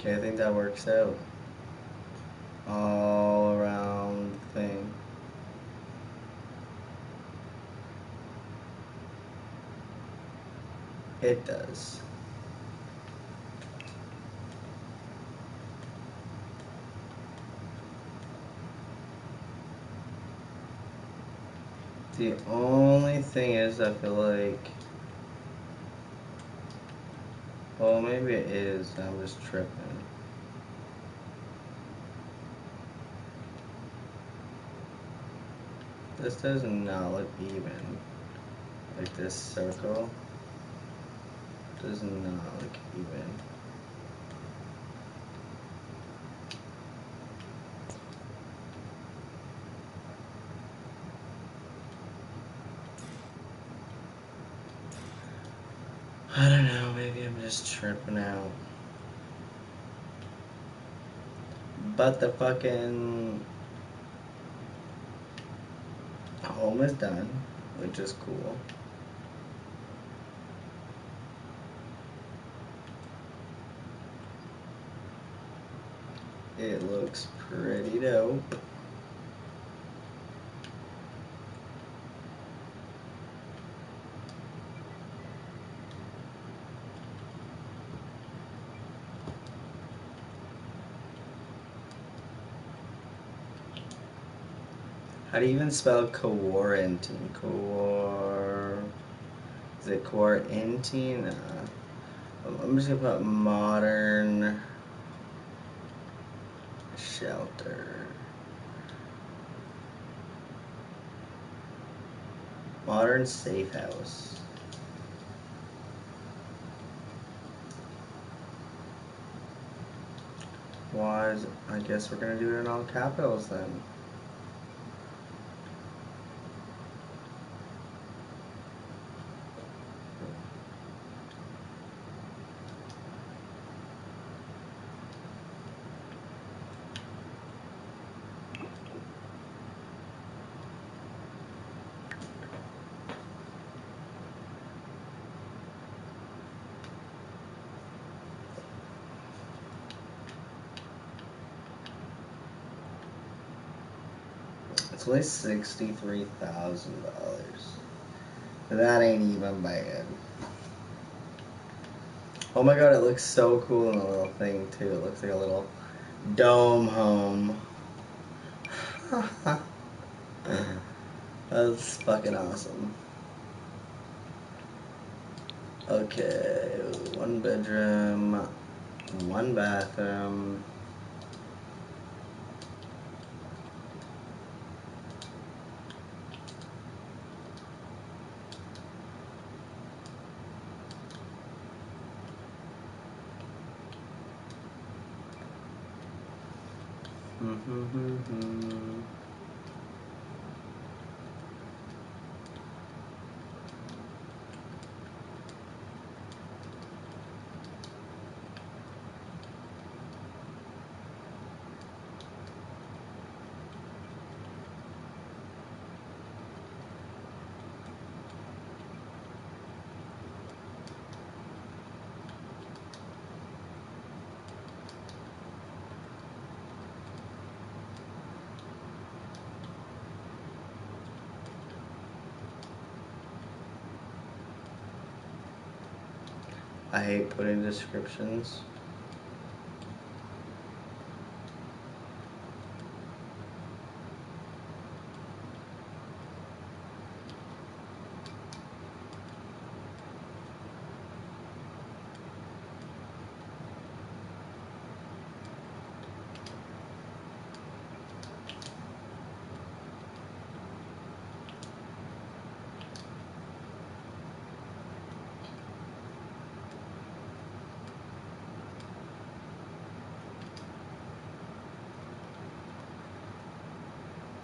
Okay, I think that works out. All around thing. It does. The only thing is, I feel like, well, maybe it is. I'm just tripping. This does not look even. Like this circle does not look even. I don't know, maybe I'm just tripping out. But the fucking home is done, which is cool. It looks pretty dope. How do you even spell quarantine? Is it quarantine? I'm just gonna put modern shelter. Modern safe house. I guess we're gonna do it in all capitals then. It's only $63,000. That ain't even bad. Oh my god, it looks so cool in the little thing too. It looks like a little dome home. That's fucking awesome. Okay, 1 bedroom, 1 bathroom. I hate putting descriptions.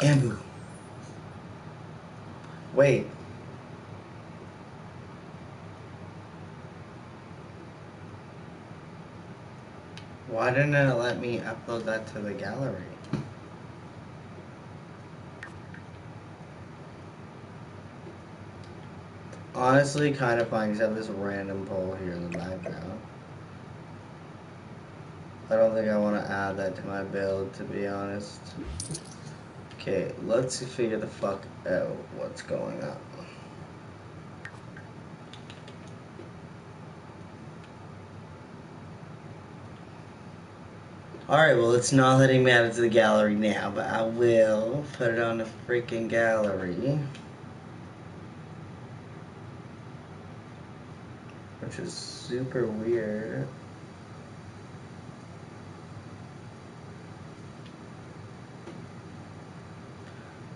Bamboo. Wait. Why didn't it let me upload that to the gallery? Honestly, kind of fun, except this random pole here in the background. I don't think I want to add that to my build, to be honest. Okay, let's figure the fuck out what's going on. Alright, well, it's not letting me add it to the gallery now, but I will put it on the freaking gallery. Which is super weird.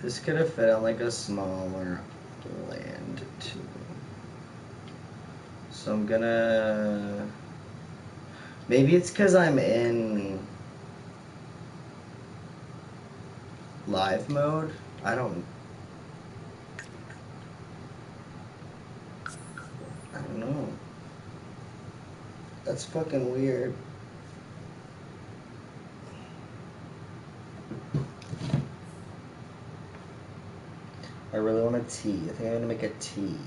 This could have fit on like a smaller land too. So I'm gonna... Maybe it's because I'm in live mode? I don't know. That's fucking weird. I really want a tea. I think I'm gonna make a tea.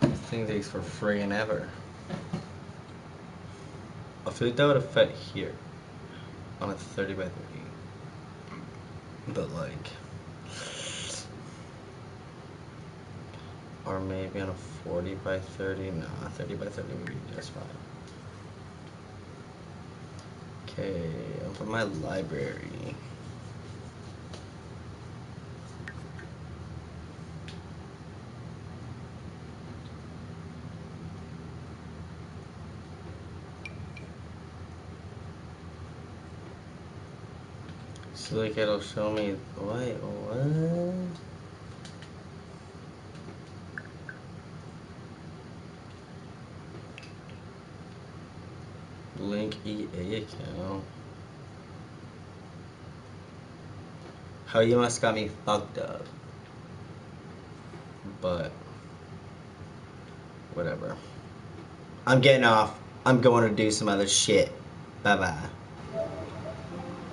This thing takes for friggin' ever. I feel like that would have fit here on a 30 by 30. But like, or maybe on a 40 by 30. Nah, 30 by 30 would be just fine. Okay, I'll put my library. So like it'll show me, wait, what? Link EA account. How you must got me fucked up. But whatever. I'm getting off. I'm going to do some other shit. Bye bye.